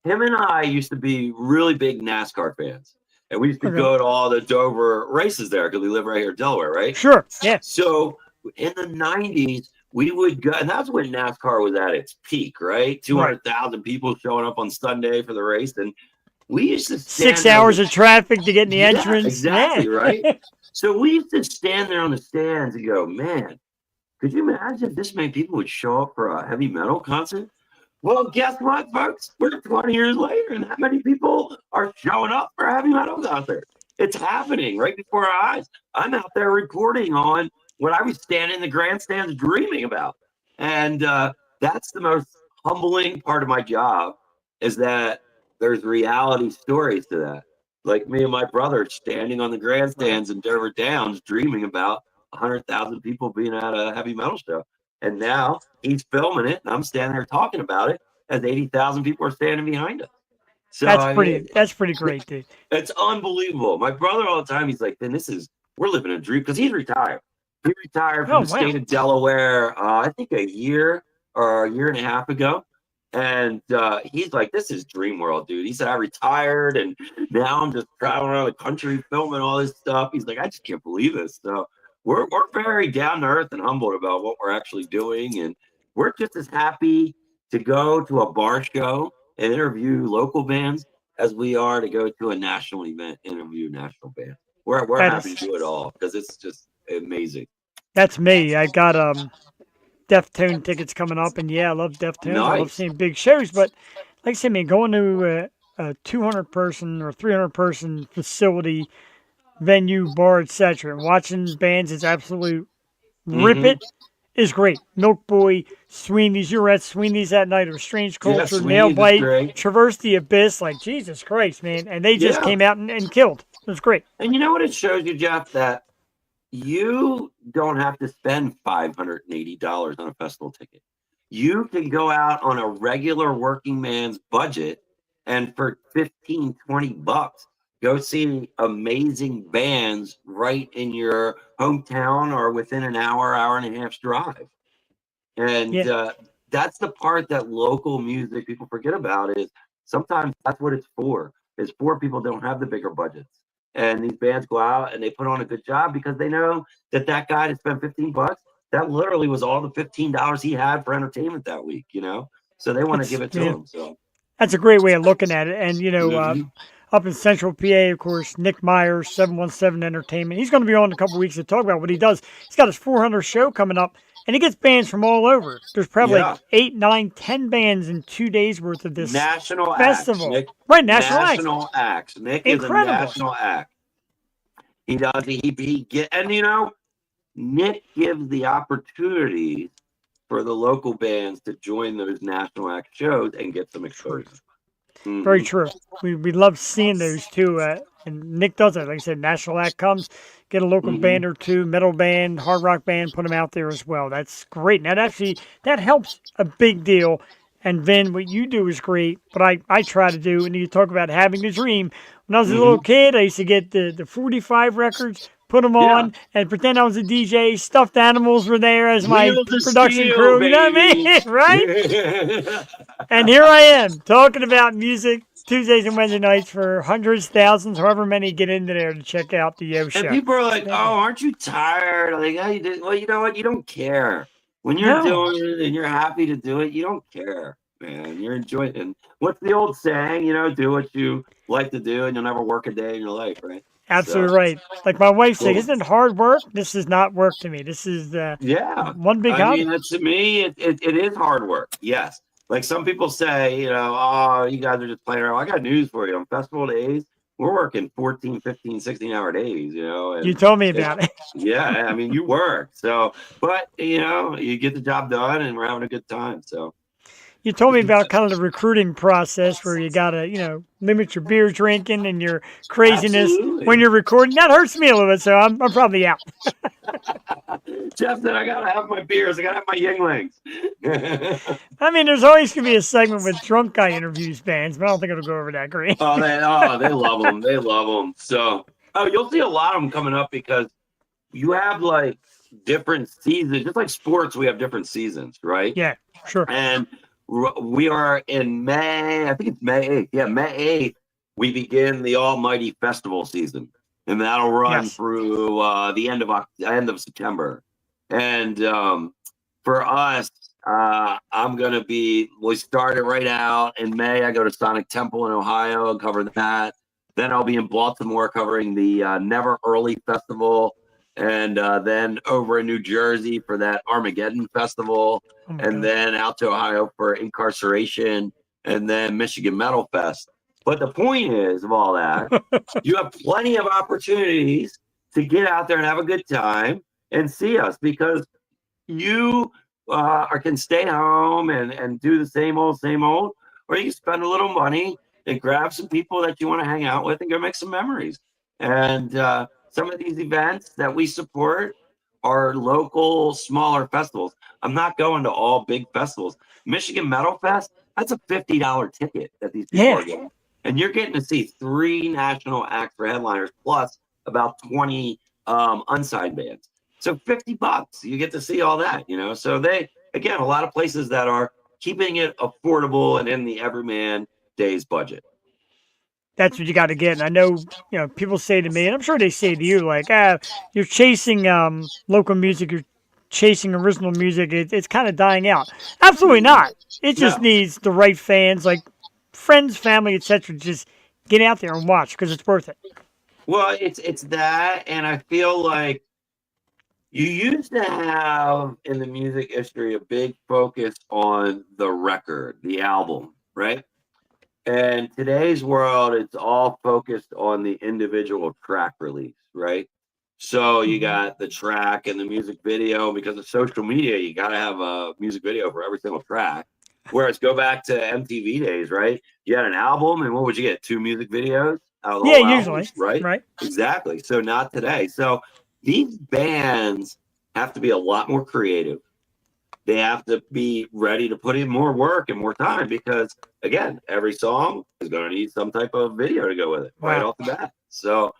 Him and I used to be really big NASCAR fans. And we used to go to all the Dover races there because we live right here in Delaware, right? Sure, yeah. So in the 90s, we would go, and that's when NASCAR was at its peak, right? 200,000 people showing up on Sunday for the race. And we used to stand 6 hours of traffic to get in the entrance. Exactly, right? So we used to stand there on the stands and go, man, could you imagine if this many people would show up for a heavy metal concert? Well, guess what, folks? We're 20 years later, and how many people are showing up for a heavy metal concert? It's happening right before our eyes. I'm out there reporting on what I was standing in the grandstands dreaming about. And that's the most humbling part of my job, is that there's reality stories to that. Like me and my brother standing on the grandstands in Dover Downs, dreaming about 100,000 people being at a heavy metal show. And now he's filming it, and I'm standing there talking about it as 80,000 people are standing behind us. So I mean, That's pretty great, dude. it's unbelievable. My brother all the time, he's like, "Man, we're living a dream," because he's retired. He retired Oh, from the state of Delaware, I think a year or a year and a half ago. And he's like, "This is dream world, dude." He said, "I retired, and now I'm just traveling around the country filming all this stuff." He's like, "I just can't believe this." So we're very down to earth and humbled about what we're actually doing, and we're just as happy to go to a bar show and interview local bands as we are to go to a national event, interview national bands. We're happy to do it all because it's just amazing. That's me. I got Deftone tickets coming up, and yeah, I love Deftones. I love Nice. seeing big shows, but like I said, man, going to a 200 person or 300 person facility, venue, bar, etc., and watching bands is absolute rip Mm-hmm. it is great. Milk Boy, Sweeney's, you were at Sweeney's that night, or Strange Yeah, Culture, Nail Sweeney's is Bite, great. Traverse the Abyss, like Jesus Christ, man. And they just Yeah. came out and killed. It was great. And you know what it shows you, Jeff, that you don't have to spend $580 on a festival ticket. You can go out on a regular working man's budget and for 15, 20 bucks, go see amazing bands right in your hometown or within an hour, hour and a half's drive. And Yeah, that's the part that local music people forget about, is sometimes that's what it's for. Is for people don't have the bigger budgets. And these bands go out and they put on a good job because they know that guy that spent 15 bucks, that literally was all the $15 he had for entertainment that week, you know? So they want to it's give it to yeah, him. So that's a great way of looking at it. And mhm. up in Central PA, of course, Nick Myers, 717 Entertainment. He's going to be on in a couple weeks to talk about what he does. He's got his 400 show coming up, and he gets bands from all over. There's probably like Yeah. 8, 9, 10 bands in 2 days worth of this National acts. festival. Nick, Right, national acts. national acts. Nick is a Incredible. national act. He does. He get, and Nick gives the opportunity for the local bands to join those national act shows and get some exposure. Very true. We love seeing those too. And Nick does it. Like I said, national act comes, get a local band or two, metal band, hard rock band, put them out there as well. That's great. And that helps a big deal. And Vin, what you do is great. But I try to do, and you talk about having a dream. When I was a little kid, I used to get the 45 records, put them on, and pretend I was a DJ. Stuffed animals were there as my Wheels of production Steel, crew. You know what I baby. mean? Right? And here I am talking about music Tuesdays and Wednesday nights for hundreds, thousands, however many get into there to check out the Yo And Show. people are like, "Oh, aren't you tired?" Like, "Oh, you did." Well, you know what? You don't care when you're No. doing it and you're happy to do it. You don't care, man. You're enjoying it. And what's the old saying? Do what you like to do, and you'll never work a day in your life, right? Absolutely So, right. Like my wife said, cool. isn't it hard work? This is not work to me. This is Yeah, one big I hobby. mean, to me, it is hard work. Yes, like some people say, "Oh, you guys are just playing around." I got news for you. On festival days, we're working 14, 15, 16-hour days. And You told me about it. yeah, I mean, you work. So, but you get the job done, and we're having a good time. So, You told me about kind of the recruiting process where you got to, limit your beer drinking and your craziness absolutely. when you're recording. That hurts me a little bit, so I'm probably out. Jeff said, "I gotta have my beers. I gotta have my Yinglings." I mean, there's always going to be a segment with drunk guy interviews bands, but I don't think it'll go over that great. They love them. They love them. So, you'll see a lot of them coming up because you have like different seasons, just like sports. We have different seasons, right? Yeah, sure. And we are in May. I think it's May 8th. Yeah, May 8th. We begin the Almighty Festival season, and that'll run through the end of September. And for us, we started right out in May. I go to Sonic Temple in Ohio and cover that. Then I'll be in Baltimore covering the Never Early Festival, and then over in New Jersey for that Armageddon Festival, and then out to Ohio for Incarceration, and then Michigan Metal Fest. But the point is, of all that, you have plenty of opportunities to get out there and have a good time and see us, because you or can stay home and do the same old, or you can spend a little money and grab some people that you want to hang out with and go make some memories. And some of these events that we support are local, smaller festivals. I'm not going to all big festivals. Michigan Metal Fest, that's a $50 ticket that these people Yeah. are getting. And you're getting to see 3 national acts for headliners plus about 20 unsigned bands. So $50, you get to see all that, you know. So they, again, a lot of places that are keeping it affordable and in the everyman day's budget. That's what you got to get. And I know, people say to me, and I'm sure they say to you, like, you're chasing local music, you're chasing original music. It's kind of dying out. Absolutely not. It just No. needs the right fans, like friends, family, etc. Just get out there and watch because it's worth it. Well, it's that, and I feel like you used to have in the music industry a big focus on the record, the album, right? And today's world, it's all focused on the individual track release, right? So you Hmm. got the track and the music video. Because of social media, you got to have a music video for every single track. Whereas go back to MTV days, right? You had an album, and what would you get? 2 music videos out of the Yeah, whole album, usually. right? Right. Exactly. So not today. So these bands have to be a lot more creative. They have to be ready to put in more work and more time because, again, every song is going to need some type of video to go with it right Wow. off the bat. So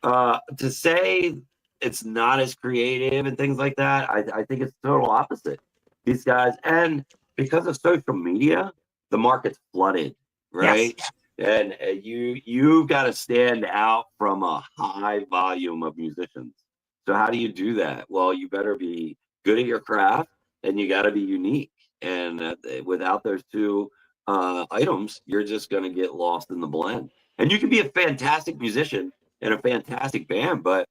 to say it's not as creative and things like that, I think it's total opposite. These guys, and because of social media, the market's flooded, Yes. right? And you've got to stand out from a high volume of musicians. So how do you do that? Well, you better be good at your craft, and you got to be unique. And without those 2 items, you're just going to get lost in the blend. And you can be a fantastic musician and a fantastic band, but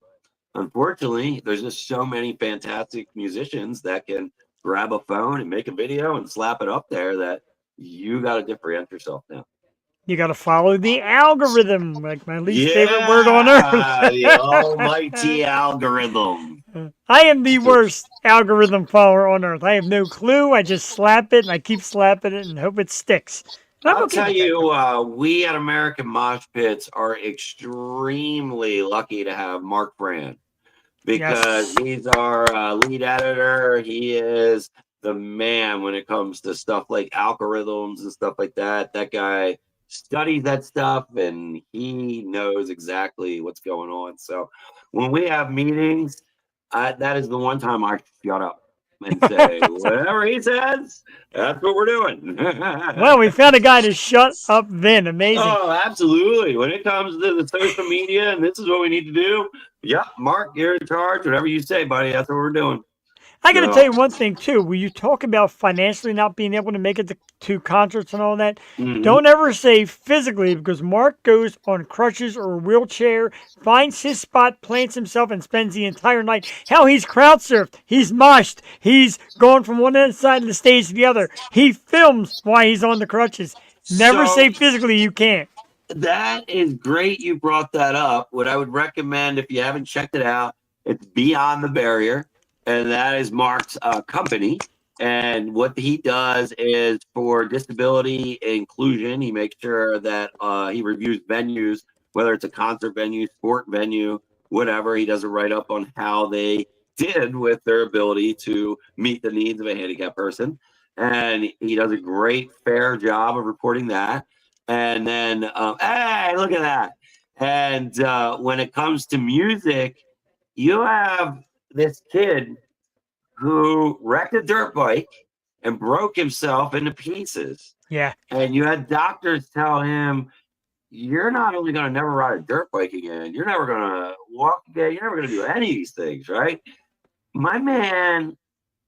unfortunately, there's just so many fantastic musicians that can grab a phone and make a video and slap it up there that you got to differentiate yourself now. You got to follow the algorithm, like my least favorite word on earth. Yeah, the almighty algorithm. I am the worst algorithm follower on earth. I have no clue. I just slap it and I keep slapping it and hope it sticks. And I'm I'll okay tell with that. you, we at American Mosh Pits are extremely lucky to have Mark Brand because Yes. he's our lead editor. He is the man when it comes to stuff like algorithms and stuff like that. That guy studies that stuff and he knows exactly what's going on. So when we have meetings, that is the one time I shut up and say, whatever he says, that's what we're doing. Well, we found a guy to shut up then. Amazing. Oh, absolutely. When it comes to the social media and this is what we need to do, yeah, Mark, you're in charge. Whatever you say, buddy, that's what we're doing. I got to So, tell you one thing too. When you talk about financially not being able to make it to concerts and all that, mhm. don't ever say physically because Mark goes on crutches or a wheelchair, finds his spot, plants himself, and spends the entire night. Hell, he's crowd surfed, he's moshed, he's gone from one side of the stage to the other. He films while he's on the crutches. Never So say physically you can't. that is great you brought that up. What I would recommend if you haven't checked it out, it's Beyond the Barrier, and that is Mark's company. And what he does is for disability inclusion, he makes sure that he reviews venues, whether it's a concert venue, sport venue, whatever. He does a write up on how they did with their ability to meet the needs of a handicapped person. And he does a great, fair job of reporting that. And then, hey, look at that. And when it comes to music, you have this kid who wrecked a dirt bike and broke himself into pieces. Yeah. And you had doctors tell him, you're not only going to never ride a dirt bike again, you're never going to walk again, you're never going to do any of these things, right? My man,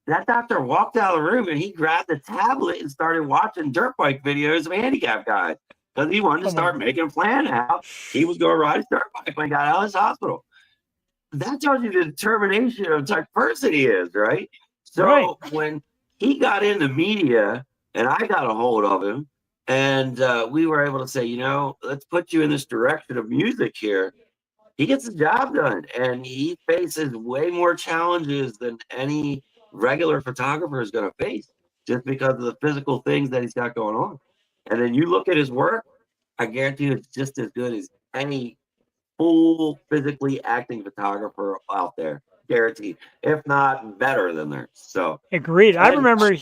that doctor walked out of the room and he grabbed the tablet and started watching dirt bike videos of handicapped guys because he wanted to start making a plan how he was going to ride his dirt bike when he got out of his hospital. That tells you the determination of the type of person he is, right? So Right. when he got in the media and I got a hold of him and we were able to say, let's put you in this direction of music here. He gets the job done and he faces way more challenges than any regular photographer is going to face just because of the physical things that he's got going on. And then you look at his work, I guarantee you it's just as good as any full physically acting photographer out there. Guaranteed. If not better than theirs. So Agreed. I and remember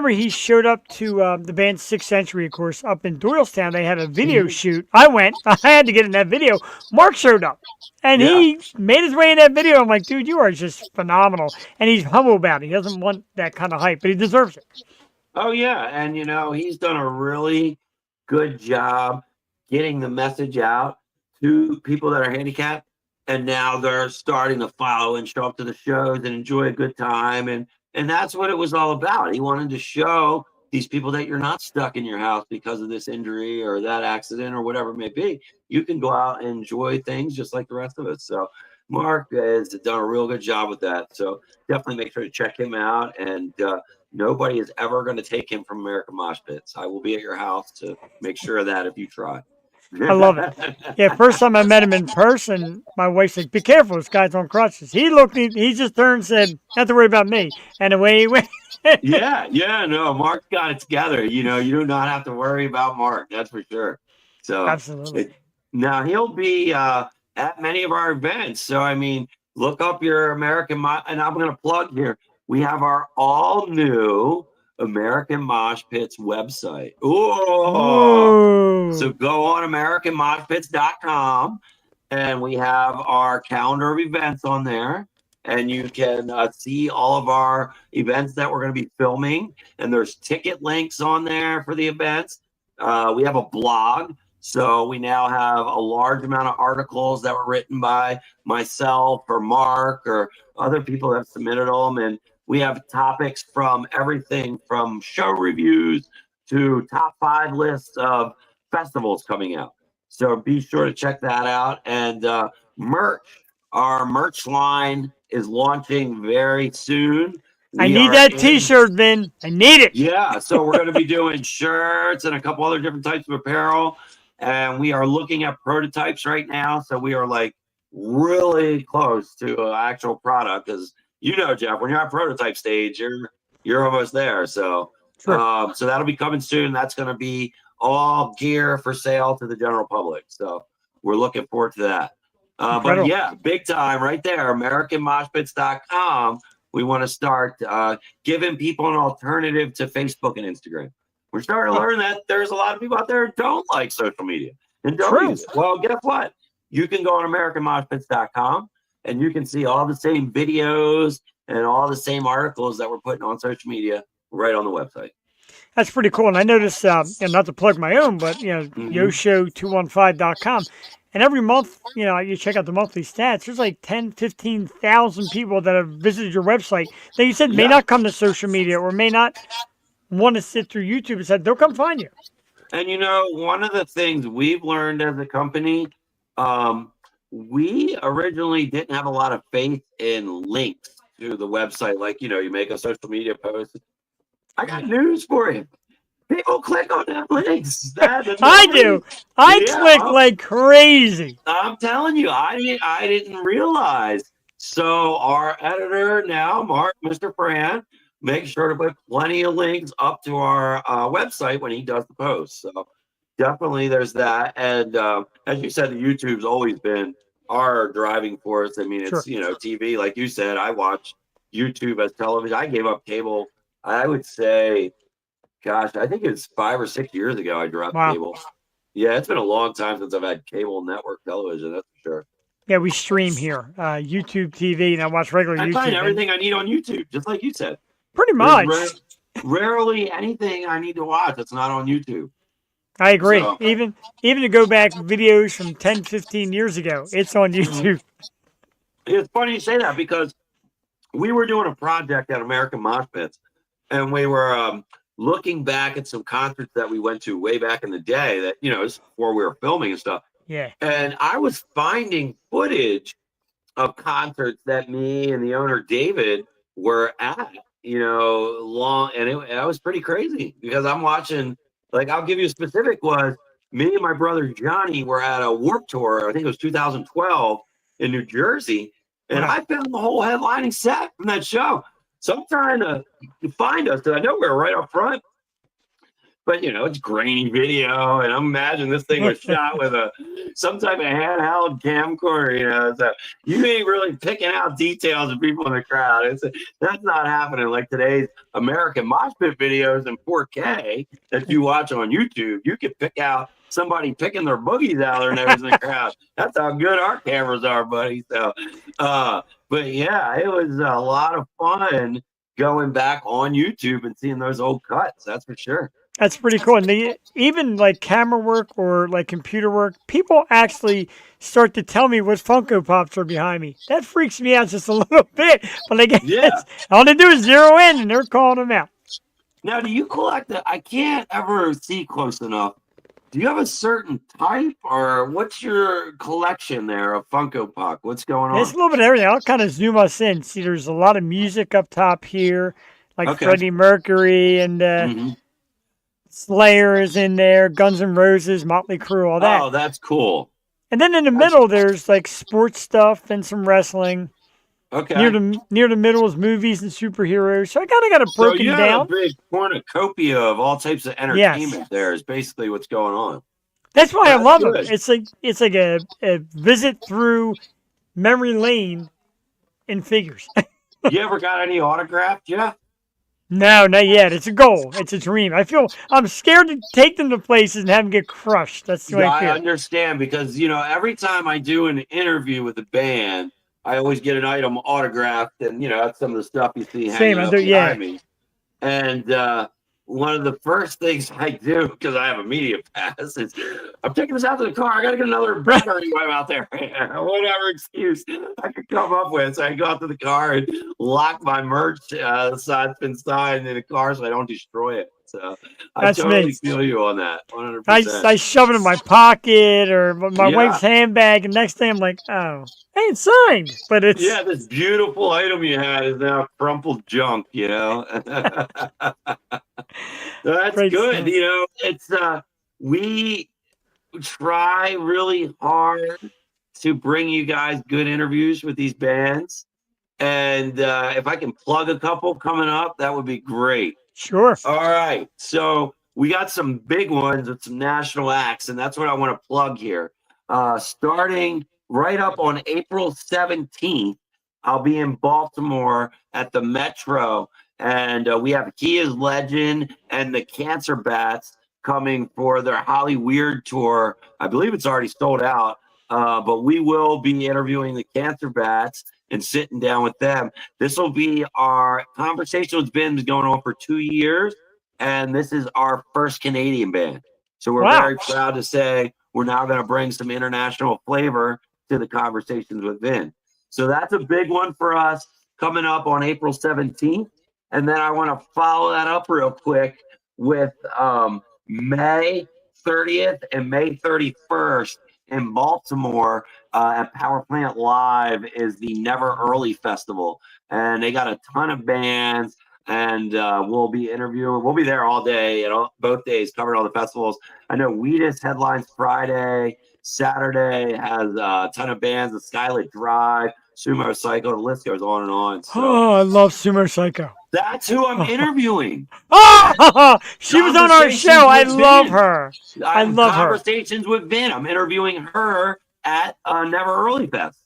he showed up to the band Sixth Century, of course, up in Doylestown. They had a video shoot. I went. I had to get in that video. Mark showed up, and yeah. he made his way in that video. I'm like, dude, you are just phenomenal. And he's humble about it. He doesn't want that kind of hype, but he deserves it. Oh yeah. And he's done a really good job getting the message out to people that are handicapped. And now they're starting to follow and show up to the shows and enjoy a good time. And that's what it was all about. He wanted to show these people that you're not stuck in your house because of this injury or that accident or whatever it may be. You can go out and enjoy things just like the rest of us. So Mark has done a real good job with that. So definitely make sure to check him out. And nobody is ever going to take him from American Mosh Pits. I will be at your house to make sure of that if you try. I love it. Yeah, first time I met him in person, my wife said, "Be careful, this guy's on crutches." He looked, he just turned and said, "Not to worry about me," and away he went. Yeah, no, Mark's got it together. You do not have to worry about Mark, that's for sure. So Absolutely. now he'll be at many of our events. So I mean, look up your American and I'm going to plug here. We have our all new American Mosh Pits website. Ooh. So go on AmericanMoshPits.com and we have our calendar of events on there. And you can see all of our events that we're going to be filming. And there's ticket links on there for the events. We have a blog. So we now have a large amount of articles that were written by myself or Mark or other people that have submitted them. And we have topics from everything from show reviews to top 5 lists of festivals coming out. So be sure to check that out. And merch, our merch line is launching very soon. I need that T-shirt, Vin. I need it. Yeah, so we're going to be doing shirts and a couple other different types of apparel. And we are looking at prototypes right now. So we are like really close to an actual product because Jeff, when you're at prototype stage, you're almost there. So Sure. So that'll be coming soon. That's going to be all gear for sale to the general public. So we're looking forward to that. But yeah, big time right there. AmericanMoshPits.com. We want to start giving people an alternative to Facebook and Instagram. We're starting to learn that there's a lot of people out there who don't like social media and don't use it. Well, guess what? You can go on AmericanMoshPits.com and you can see all the same videos and all the same articles that we're putting on social media right on the website. That's pretty cool. And I noticed, and not to plug my own, but, Yoshow215.com. And every month, you check out the monthly stats. There's like 10, 15,000 people that have visited your website that you said may not come to social media or may not want to sit through YouTube and said, they'll come find you. And, one of the things we've learned as a company, we originally didn't have a lot of faith in links to the website. Like, you make a social media post. I got news for you. People click on them links. I do. I click like crazy. I'm telling you, I didn't realize. So our editor now, Mark, Mr. Fran, makes sure to put plenty of links up to our website when he does the post. So definitely there's that. And as you said, the YouTube's always been our driving force. I mean, it's, TV. Like you said, I watch YouTube as television. I gave up cable. I would say, gosh, I think it's 5 or 6 years ago I dropped cable. Yeah, it's been a long time since I've had cable network television, that's for sure. Yeah, we stream here, YouTube TV, and I watch regular YouTube. I find everything I need on YouTube, just like you said. Pretty much. Rarely anything I need to watch that's not on YouTube. I agree. So, even to go back videos from 10, 15 years ago, it's on YouTube. It's funny you say that because we were doing a project at American Mosh Pits, and we were looking back at some concerts that we went to way back in the day that, was before we were filming and stuff. Yeah. And I was finding footage of concerts that me and the owner, David, were at, long. And it was pretty crazy because I'm watching, like, I'll give you a specific was me and my brother Johnny were at a Warped Tour. I think it was 2012 in New Jersey. And I filmed the whole headlining set from that show. So I'm trying to find us because I know we're right up front. But it's grainy video, and I'm imagining this thing was shot with some type of handheld camcorder. So you ain't really picking out details of people in the crowd. That's not happening like today's American Mosh Pit videos in 4K that you watch on YouTube. You can pick out somebody picking their boogies out of their nose in the crowd. That's how good our cameras are, buddy. So, but yeah, it was a lot of fun going back on YouTube and seeing those old cuts. That's for sure. That's pretty cool. And even like camera work or like computer work, people actually start to tell me what Funko Pops are behind me. That freaks me out just a little bit. But I guess all they do is zero in and they're calling them out. Now, do you collect I can't ever see close enough. Do you have a certain type, or what's your collection there of Funko Pop? What's going on? It's a little bit of everything. I'll kind of zoom us in. See, there's a lot of music up top here, like Freddie Mercury and Slayer is in there, Guns N' Roses, Motley Crue, all that. Oh, that's cool. And then in the middle, there's like sports stuff and some wrestling. Okay. Near the middle is movies and superheroes. So I kind of got it broken down. So you have a big cornucopia of all types of entertainment. There is basically what's going on. That's why I love them. It's like a visit through memory lane in figures. You ever got any autographed? Yeah. No, not yet. It's a goal. It's a dream. I'm scared to take them to places and have them get crushed. That's the way I feel. I understand because, every time I do an interview with a band, I always get an item autographed, and, that's some of the stuff you see hanging up behind me. And one of the first things I do, because I have a media pass, is I'm taking this out to the car. I got to get another battery while I'm out there. Whatever excuse I could come up with. So I go out to the car and lock my merch signed in the car so I don't destroy it. So I totally feel you on that. 100%. I shove it in my pocket or my wife's handbag, and next thing I'm like, oh, hey, it's signed. But it's this beautiful item you had is now crumpled junk. So that's Great good. stuff. It's we try really hard to bring you guys good interviews with these bands, and if I can plug a couple coming up, that would be great. Sure. All right. So we got some big ones with some national acts, and that's what I want to plug here. Starting right up on April 17th, I'll be in Baltimore at the Metro, and we have He Is Legend and the Cancer Bats coming for their Holly Weird tour. I believe it's already sold out, but we will be interviewing the Cancer Bats and sitting down with them. This will be our conversation with Vin's going on for 2 years, and this is our first Canadian band. So we're very proud to say we're now going to bring some international flavor to the conversations with Vin. So that's a big one for us coming up on April 17th. And then I want to follow that up real quick with May 30th and May 31st in Baltimore at Power Plant Live is the Never Early Festival. And they got a ton of bands, and we'll be interviewing. We'll be there all day and both days covering all the festivals. I know Wheatus headlines Friday. Saturday has a ton of bands, the Skylit Drive, Sumo Psycho, the list goes on and on. So. Oh, I love Sumo Psycho. That's who I'm interviewing. Oh, she was on our show. I love her. I love her. Conversations with Vin. I'm interviewing her at Never Early Fest.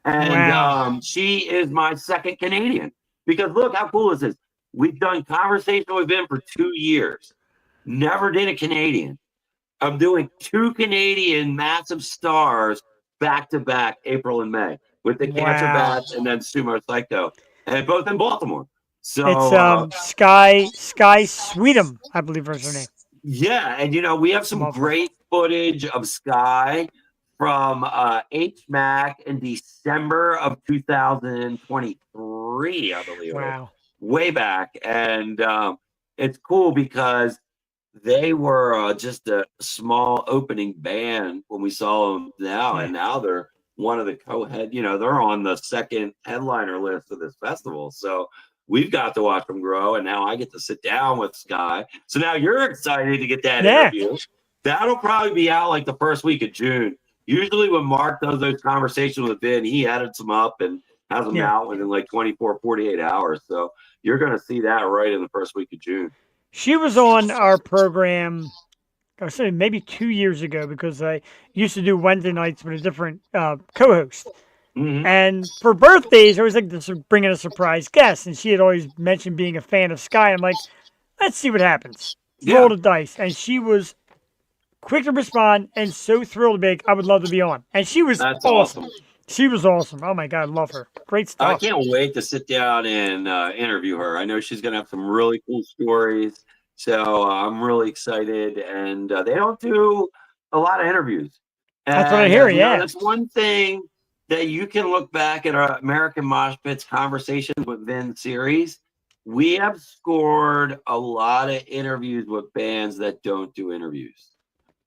And she is my second Canadian. Because look, how cool is this? We've done conversation with Vin for 2 years. Never did a Canadian. I'm doing 2 Canadian massive stars back to back, April and May, with the Cancer Bats and then Sumo Psycho, and both in Baltimore. So it's Sky Sweetum, I believe is her name. Yeah, and we have some great footage of Sky from HMAC in December of 2023, I believe. Wow. Way back, and it's cool because they were just a small opening band when we saw them now, and now they're one of the co-head, they're on the second headliner list of this festival. So we've got to watch them grow, and now I get to sit down with Sky. So now you're excited to get that interview. That'll probably be out like the first week of June. Usually when Mark does those conversations with Ben, he edits them up and has them Yeah. out within like 24, 48 hours. So you're going to see that right in the first week of June. She was on our program, I was saying maybe 2 years ago, because I used to do Wednesday nights with a different co-host. Mm-hmm. And for birthdays, I always like to bring in a surprise guest. And she had always mentioned being a fan of Sky. I'm like, let's see what happens. Roll Yeah, the dice. And she was quick to respond and so thrilled to be like, I would love to be on. And she was that's awesome. awesome. She was awesome. Oh my God, love her. Great I stuff. can't wait to sit down and interview her. I know she's going to have some really cool stories. So I'm really excited. And they don't do a lot of interviews. That's what I And, hear. you know, Yeah. that's one thing that you can look back at our American Mosh Pits Conversations with Vin series. We have scored a lot of interviews with bands that don't do interviews.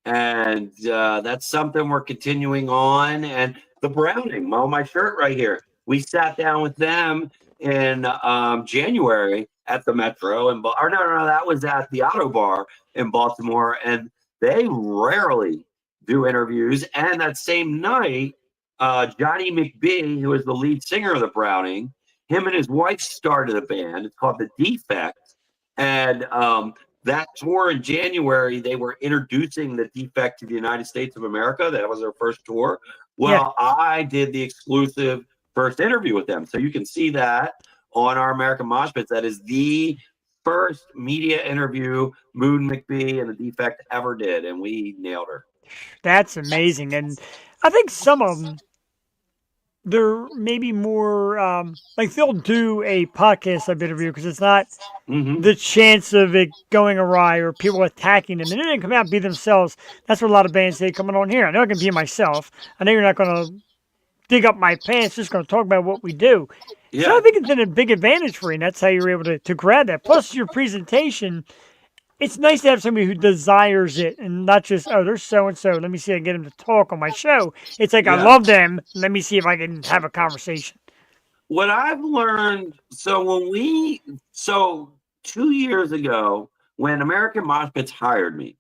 And that's something we're continuing on. And the Browning, on my shirt right here, we sat down with them in January at the Metro, and or no, that was at the Auto Bar in Baltimore, and they rarely do interviews. And that same night, Johnny McBee, who is the lead singer of the Browning, him and his wife started a band. It's called The Defect, and that tour in January, they were introducing the Defect to the United States of America. That was their first tour. Yeah. Well, I did the exclusive first interview with them. So you can see that on our American Mosh Pits. That is the first media interview Moon McBee and the Defect ever did. And we nailed her. That's amazing. And I think some of them, they're maybe more like they'll do a podcast type interview because it's not Mm-hmm. the chance of it going awry or people attacking them. And they didn't come out and be themselves. That's what a lot of bands say coming on here. I know I can be myself. I know you're not going to dig up my pants, just going to talk about what we do. Yeah. So I think it's been a big advantage for you, and that's how you're able to grab that. Plus your presentation, it's nice to have somebody who desires it and not just, oh, there's so-and-so. Let me see if I can get them to talk on my show. It's like, I Yeah. love them. Let me see if I can have a conversation. What I've learned, so 2 years ago, when American Mosh Pits hired me,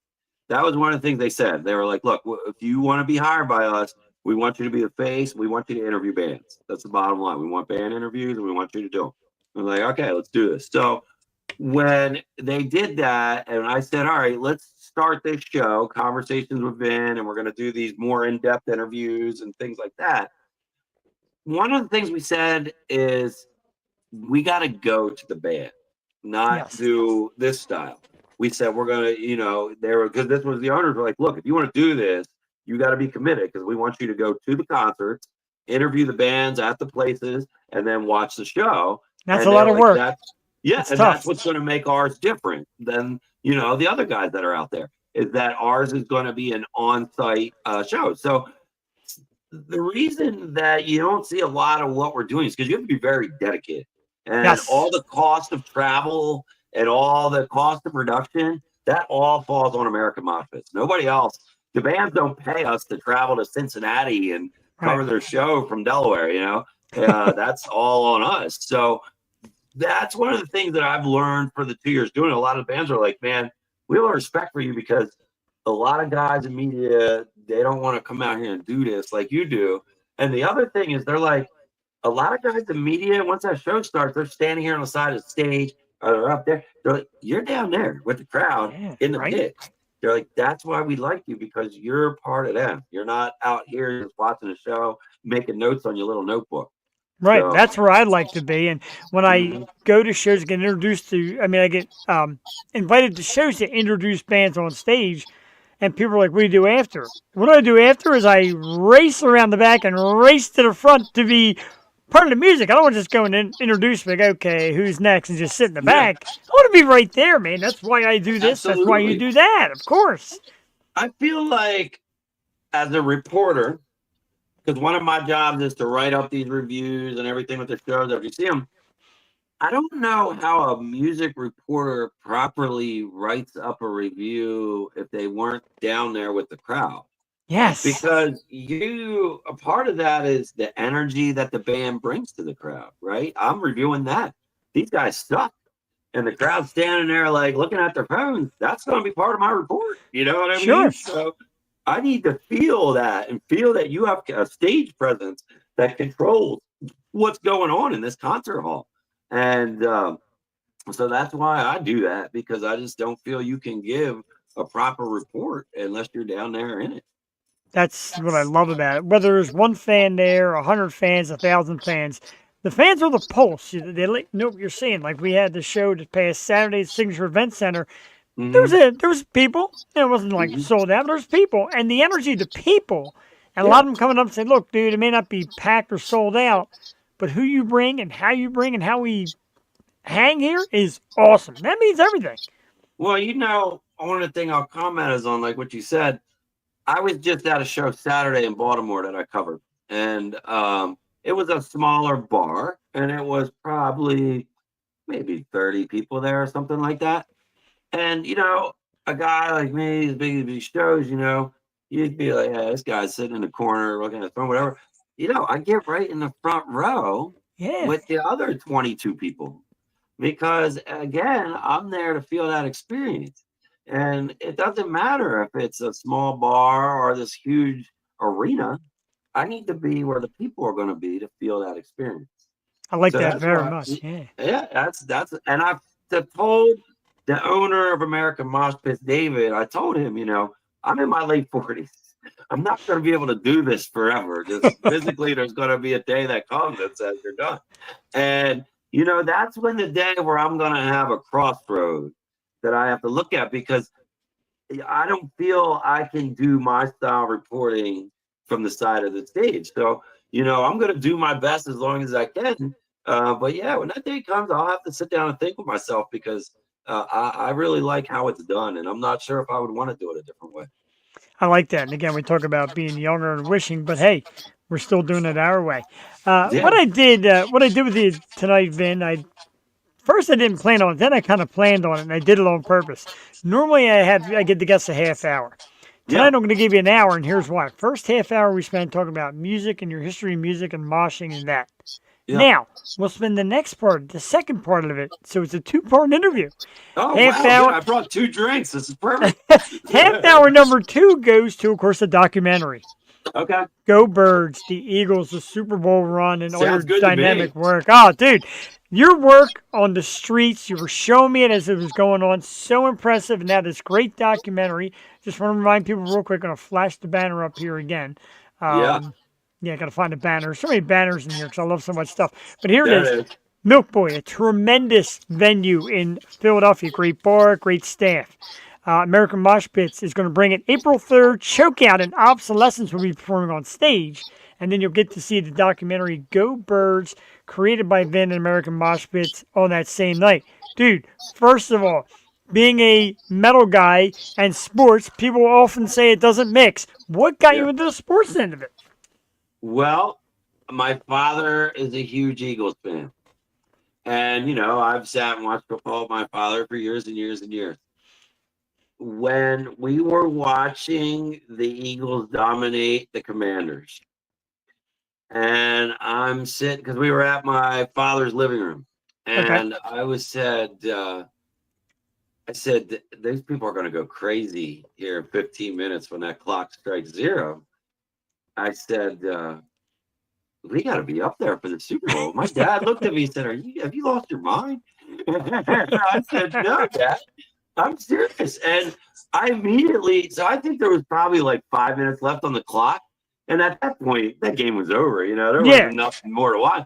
that was one of the things they said. They were like, look, if you want to be hired by us, we want you to be the face. We want you to interview bands. That's the bottom line. We want band interviews and we want you to do them. I'm like, okay, let's do this. So when they did that, and I said, all right, let's start this show, Conversations with Vin, and we're going to do these more in-depth interviews and things like that. One of the things we said is we got to go to the band, not Yes. do this style. We said we're going to, because this was the owners were like, look, if you want to do this, you got to be committed because we want you to go to the concerts, interview the bands at the places, and then watch the show. That's And a lot they're of like, work. That's tough. what's going to make ours different than, the other guys that are out there, is that ours is going to be an on-site show. So the reason that you don't see a lot of what we're doing is because you have to be very dedicated. And Yes. all the cost of travel and all the cost of production, that all falls on American Mosh Pits. Nobody else. The bands don't pay us to travel to Cincinnati and cover Right. their show from Delaware, that's all on us. So that's one of the things that I've learned for the 2 years doing it. A lot of bands are like, man, we have a respect for you because a lot of guys in media, they don't want to come out here and do this like you do. And the other thing is they're like, a lot of guys in media, once that show starts, they're standing here on the side of the stage or they're up there. They're like, you're down there with the crowd in the right? pit. They're like, that's why we like you, because you're part of them. You're not out here just watching the show, making notes on your little notebook. Right. So, That's where I'd like to be. And when I Mhm. go to shows, get introduced to, I get invited to shows to introduce bands on stage. And people are like, what do you do after? What I do after is I race around the back and race to the front to be part of the music. I don't want to just go and introduce, like, okay, who's next, and just sit in the back. I want to be right there, man. That's why I do this. That's why you Absolutely. do that, of course. I feel like as a reporter, because one of my jobs is to write up these reviews and everything with the shows after you see them. I don't know how a music reporter properly writes up a review if they weren't down there with the crowd. Yes. Because a part of that is the energy that the band brings to the crowd, right? I'm reviewing that. These guys suck. And the crowd's standing there like looking at their phones. That's going to be part of my report. You know what I Sure. mean? So I need to feel that and feel that you have a stage presence that controls what's going on in this concert hall. And so that's why I do that, because I just don't feel you can give a proper report unless you're down there in it. That's what I love about it. Whether there's one fan there, 100 fans, 1,000 fans, the fans are the pulse. They know what you're seeing. Like we had the show this past Saturday at Signature Event Center. There was people. It wasn't like sold out. But there's people, and the energy of the people, and a lot of them coming up and saying, "Look, dude, it may not be packed or sold out, but who you bring and how we hang here is awesome. That means everything." Well, one of the things I'll comment is on like what you said. I was just at a show Saturday in Baltimore that I covered, and it was a smaller bar, and it was probably maybe 30 people there or something like that. And a guy like me, as big as these shows, you'd be like, "Yeah, this guy's sitting in the corner looking at the phone, whatever." I get right in the front row with the other 22 people, because again, I'm there to feel that experience. And it doesn't matter if it's a small bar or this huge arena. I need to be where the people are going to be to feel that experience. I like that very much. Yeah, that's, and I've told the owner of American Mosh Pits, David, I told him, I'm in my late 40s. I'm not going to be able to do this forever. Just physically, there's going to be a day that comes that says you're done. And, that's when the day where I'm going to have a crossroad that I have to look at, because I don't feel I can do my style reporting from the side of the stage. So, I'm going to do my best as long as I can. But yeah, when that day comes, I'll have to sit down and think with myself, because I really like how it's done, and I'm not sure if I would want to do it a different way. I like that. And again, we talk about being younger and wishing, but hey, we're still doing it our way. What I did with you tonight, Vin, First, I didn't plan on it. Then I kind of planned on it, and I did it on purpose. Normally, I get the guests a half hour. Tonight, I'm going to give you an hour, and here's why. First half hour, we spent talking about music and your history of music and moshing and that. Yeah. Now, we'll spend the next part, the second part of it. So it's a two-part interview. Oh, half hour. I brought 2 drinks. This is perfect. Half hour number 2 goes to, of course, the documentary. Okay. Go Birds, the Eagles, the Super Bowl run, and all your dynamic me. work. Oh, dude. Your work on the streets, you were showing me it as it was going on. So impressive. And now this great documentary. Just want to remind people real quick, I'm going to flash the banner up here again. Yeah, I got to find a banner. So many banners in here because I love so much stuff. But here it is. Milk Boy, a tremendous venue in Philadelphia. Great bar, great staff. American Mosh Pits is going to bring it April 3rd. Chokeout and Obsolescence will be performing on stage. And then you'll get to see the documentary Go Birds, created by Vin and American Mosh Pits on that same night. Dude, first of all, being a metal guy and sports, people often say it doesn't mix. What got you into the sports end of it? Well, my father is a huge Eagles fan. And, I've sat and watched football with my father for years and years and years. When we were watching the Eagles dominate the Commanders, and I'm sitting, because we were at my father's living room, and I said, these people are going to go crazy here in 15 minutes when that clock strikes 0. I said, we got to be up there for the Super Bowl. My dad looked at me and said, have you lost your mind? I said, no, Dad, I'm serious. And I I think there was probably like 5 minutes left on the clock. And at that point, that game was over. There wasn't nothing more to watch.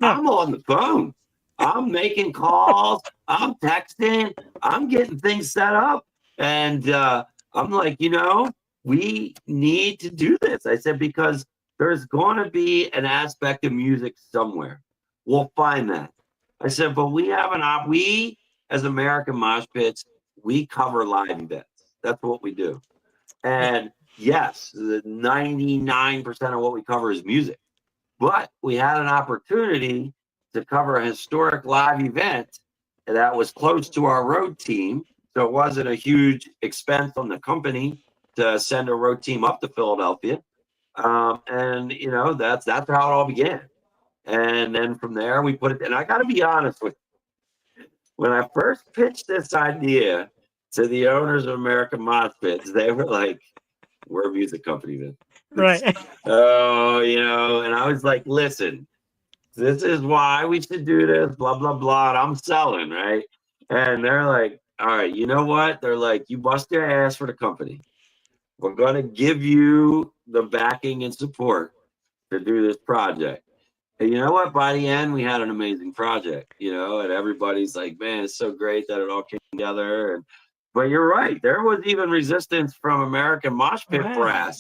I'm on the phone. I'm making calls. I'm texting. I'm getting things set up. And I'm like, we need to do this. I said, because there's going to be an aspect of music somewhere. We'll find that. I said, but we as American Mosh Pits, we cover live events. That's what we do. And yes, the 99% of what we cover is music. But we had an opportunity to cover a historic live event that was close to our road team. So it wasn't a huge expense on the company to send a road team up to Philadelphia. And, that's how it all began. And then from there, we put it, and I got to be honest with you. When I first pitched this idea to the owners of American Mosh Pits, they were like, we're a music company then. Right. Oh, and I was like, listen, This is why we should do this, blah, blah, blah. And I'm selling, right? And they're like, all right, you know what? They're like, you bust your ass for the company. We're going to give you the backing and support to do this project. And you know what? By the end, we had an amazing project, and everybody's like, man, it's so great that it all came together. But you're right. There was even resistance from American Mosh Pit Wow. brass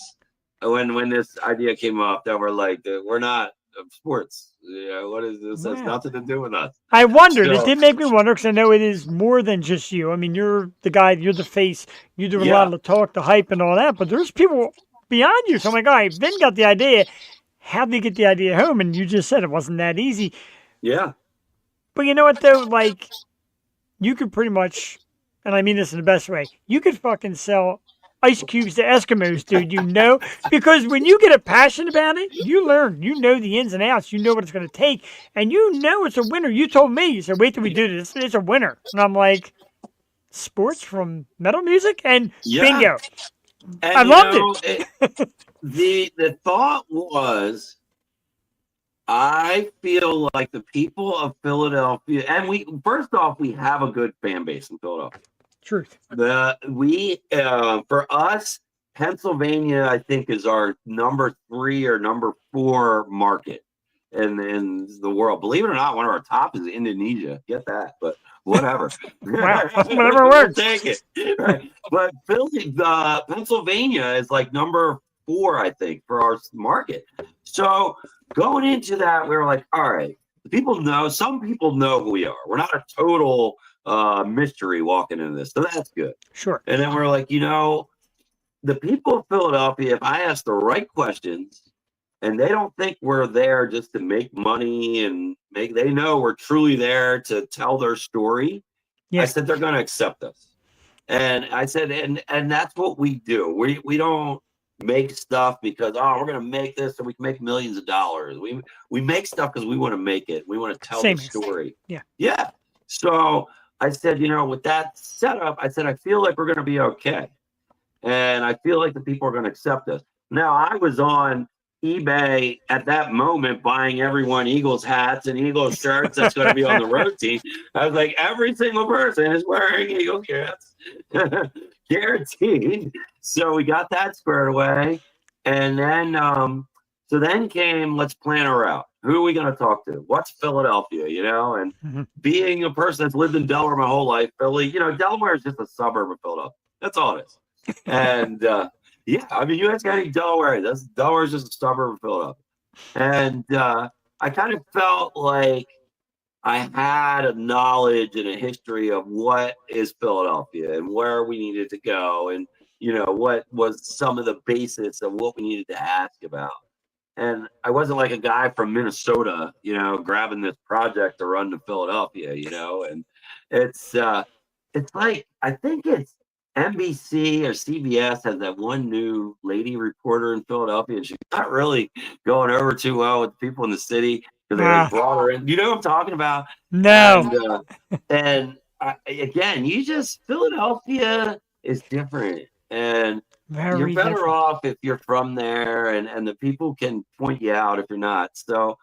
when this idea came up that we're like, we're not sports. What is this? Has Wow. nothing to do with us. I wondered. It So, did make me wonder because I know it is more than just you. I mean, you're the guy, you're the face, you do a lot of the talk, the hype, and all that. But there's people beyond you. So I'm like, all right, Vin got the idea. How did he get the idea home? And you just said it wasn't that easy. yeah. But you know what, though? Like, you could pretty much, and I mean this in the best way, you could fucking sell ice cubes to Eskimos, dude, because when you get a passion about it, you learn, the ins and outs, you know what it's going to take, and it's a winner. You told me, you said, wait till we do this, it's a winner. And I'm like, sports from metal music? And bingo. And I loved it. The thought was, I feel like the people of Philadelphia, and first off, we have a good fan base in Philadelphia. Truth. For us, Pennsylvania, I think, is our number 3 or number 4 market in the world. Believe it or not, one of our top is Indonesia. Get that, but whatever. Wow, whatever works. We'll take it. Right. But Pennsylvania is like number 4, I think, for our market. So going into that, we were like, all right, some people know who we are. We're not a total mystery walking into this, so that's good. Sure. And then we're like, the people of Philadelphia, if I ask the right questions and they don't think we're there just to make money and they know we're truly there to tell their story, I said they're going to accept us. And I said, and that's what we do. We don't make stuff because we're going to make this so we can make millions of dollars. We make stuff because we want to make it. We want to tell the story. Yeah. So I said, with that setup, I said, I feel like we're going to be okay. And I feel like the people are going to accept us. Now, I was on eBay at that moment buying everyone Eagles hats and Eagles shirts that's going to be on the road team. I was like, every single person is wearing Eagles hats. Guaranteed. So we got that squared away. And then, so then came, let's plan a route. Who are we going to talk to? What's Philadelphia, And being a person that's lived in Delaware my whole life, Philly, Delaware is just a suburb of Philadelphia. That's all it is. And you guys got any Delaware? Delaware is just a suburb of Philadelphia. And I kind of felt like I had a knowledge and a history of what is Philadelphia and where we needed to go, and what was some of the basis of what we needed to ask about. And I wasn't like a guy from Minnesota, grabbing this project to run to Philadelphia, and it's like, I think it's NBC or CBS has that one new lady reporter in Philadelphia, and she's not really going over too well with people in the city because they brought her in. You know what I'm talking about? No. Again, Philadelphia is different. And Very you're better different. off if you're from there, and the people can point you out if you're not. So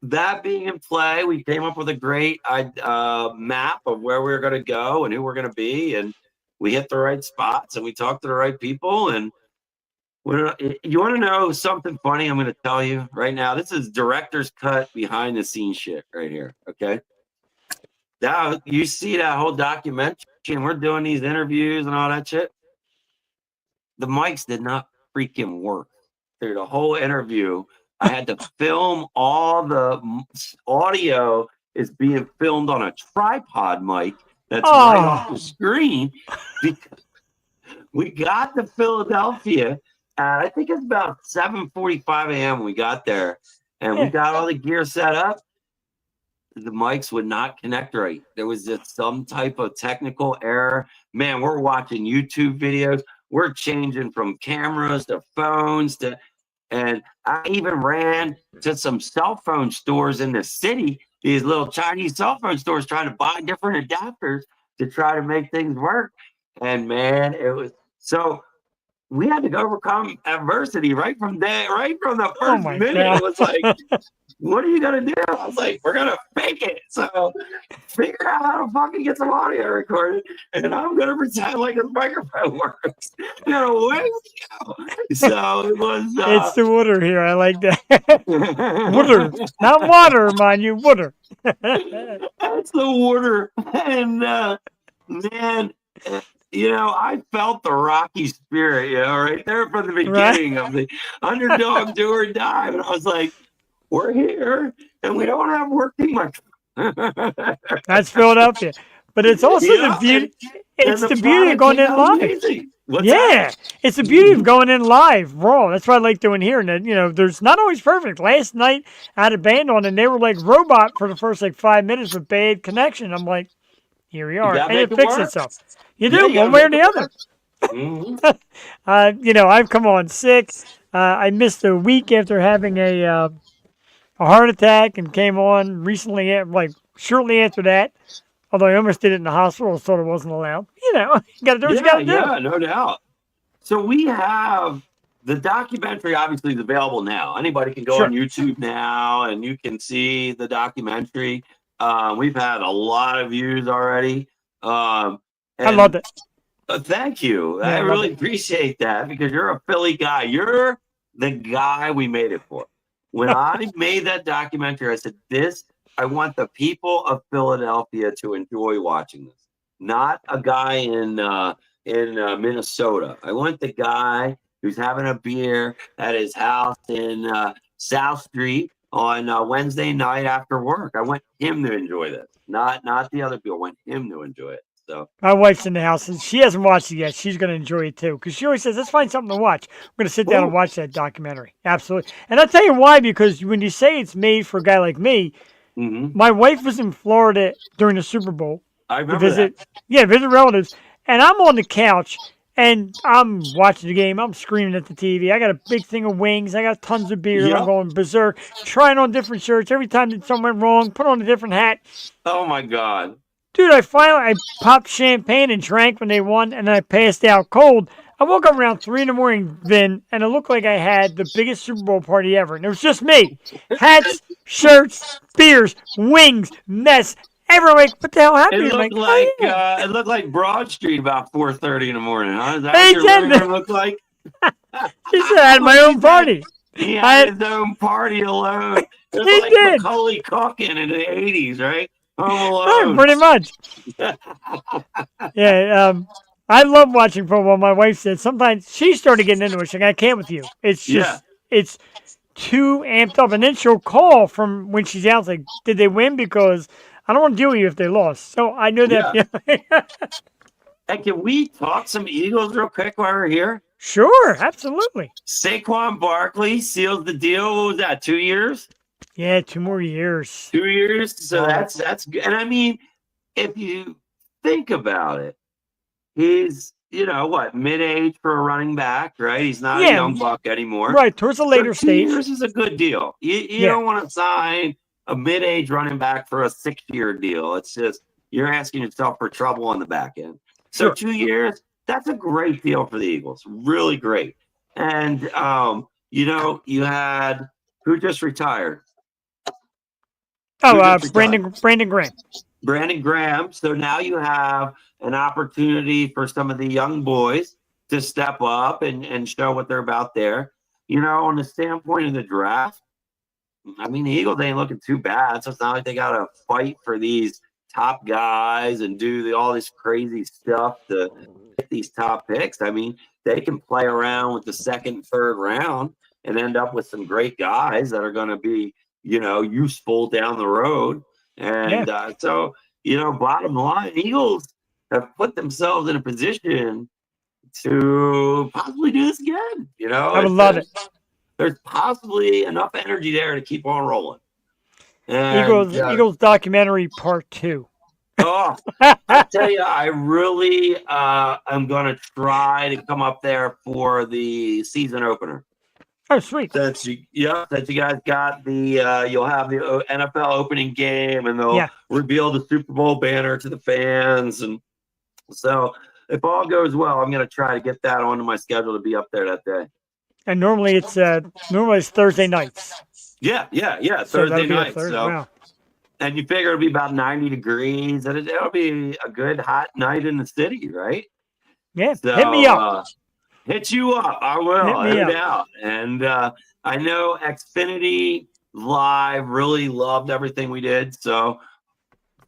that being in play, we came up with a great map of where we were going to go and who we're going to be, and we hit the right spots and we talked to the right people. And you want to know something funny? I'm going to tell you right now. This is director's cut behind the scenes shit right here. Okay. Now you see that whole documentary, and we're doing these interviews and all that shit. The mics did not freaking work through the whole interview. I had to film all the audio is being filmed on a tripod mic that's right off the screen, because we got to Philadelphia at, I think it's about 7:45 a.m. when we got there, and we got all the gear set up. The mics would not connect right. There was just some type of technical error. Man, we're watching YouTube videos. We're changing from cameras to phones and I even ran to some cell phone stores in the city, these little Chinese cell phone stores, trying to buy different adapters to try to make things work. And man, it was so we had to overcome adversity right from the Oh first my minute. God. It was like, what are you gonna do? I was like, we're gonna fake it. So figure out how to fucking get some audio recorded, and I'm gonna pretend like the microphone works. Away we go. So it was. It's the water here. I like that. Water, not water, mind you, water. That's the water, and man. I felt the Rocky spirit, right there from the beginning of the underdog do or die. And I was like, we're here and we don't have working much. That's Philadelphia. But it's also the beauty. It's the beauty of going in live. It's the beauty of going in live, raw. That's what I like doing here. And there's not always perfect. Last night I had a band on and they were like robot for the first 5 minutes with bad connection. I'm like, here we are. And it fixed itself. You do, one way or the other. I've come on sick. I missed a week after having a heart attack and came on recently, shortly after that. Although I almost did it in the hospital, thought it wasn't allowed. You got to do what you got to do. Yeah, no doubt. So we have the documentary. Obviously, is available now. Anybody can go on YouTube now, and you can see the documentary. We've had a lot of views already. I loved it. Thank you. I really appreciate that because you're a Philly guy. You're the guy we made it for. When I made that documentary, I said, I want the people of Philadelphia to enjoy watching this, not a guy in Minnesota. I want the guy who's having a beer at his house in South Street on Wednesday night after work. I want him to enjoy this, not the other people. I want him to enjoy it. So my wife's in the house and she hasn't watched it yet. She's going to enjoy it too because she always says, let's find something to watch. We're going to sit down and watch that documentary. Absolutely. And I'll tell you why, because when you say it's made for a guy like me, my wife was in Florida during the Super Bowl. I remember that. Visit relatives. And I'm on the couch and I'm watching the game. I'm screaming at the TV. I got a big thing of wings. I got tons of beer. I'm going berserk, trying on different shirts. Every time that something went wrong, put on a different hat. Oh, my God. Dude, I popped champagne and drank when they won, and then I passed out cold. I woke up around 3 in the morning, Vin, and it looked like I had the biggest Super Bowl party ever. And it was just me. Hats, shirts, beers, wings, mess. Everyone like, what the hell happened? It looked like Broad Street about 4:30 in the morning. Huh? Is that what your room looked like? He said I had my own party. He had his own party alone. It was like did. Macaulay Culkin in the 80s, right? Home Alone. Pretty much. I love watching football. My wife said sometimes she started getting into it. She's like, I can't with you. It's just, it's too amped up. And then she'll call from when she's out, like, did they win? Because I don't want to deal with you if they lost. So I know that. Hey, can we talk some Eagles real quick while we're here? Sure, absolutely. Saquon Barkley seals the deal. What was that, 2 years? Yeah, 2 more years. 2 years. So that's good. And I mean, if you think about it, he's, mid-age for a running back, right? He's not a young buck anymore. Right, towards the later stage. 2 years is a good deal. You don't want to sign a mid-age running back for a 6-year deal. It's just, you're asking yourself for trouble on the back end. So 2 years, that's a great deal for the Eagles. Really great. And, you had, who just retired? Brandon Graham. Brandon Graham. So now you have an opportunity for some of the young boys to step up and show what they're about there. On the standpoint of the draft, I mean, the Eagles ain't looking too bad. So it's not like they got to fight for these top guys and do all this crazy stuff to get these top picks. I mean, they can play around with the second, third round and end up with some great guys that are going to be, useful down the road. And so, bottom line, Eagles have put themselves in a position to possibly do this again. I would love it. There's possibly enough energy there to keep on rolling. And, Eagles documentary part 2. Oh, I tell you, I really am going to try to come up there for the season opener. Oh, sweet. That you guys got you'll have the NFL opening game and they'll reveal the Super Bowl banner to the fans. And so if all goes well, I'm going to try to get that onto my schedule to be up there that day. And normally it's Thursday nights. Yeah. So that'll Thursday be a night. Thursday. So, Wow. and you figure it'll be about 90 degrees, and it'll be a good hot night in the city, right? Yeah. So, Hit me up. Hit you up. I will. Hit me No up. doubt. And I know Xfinity Live really loved everything we did. So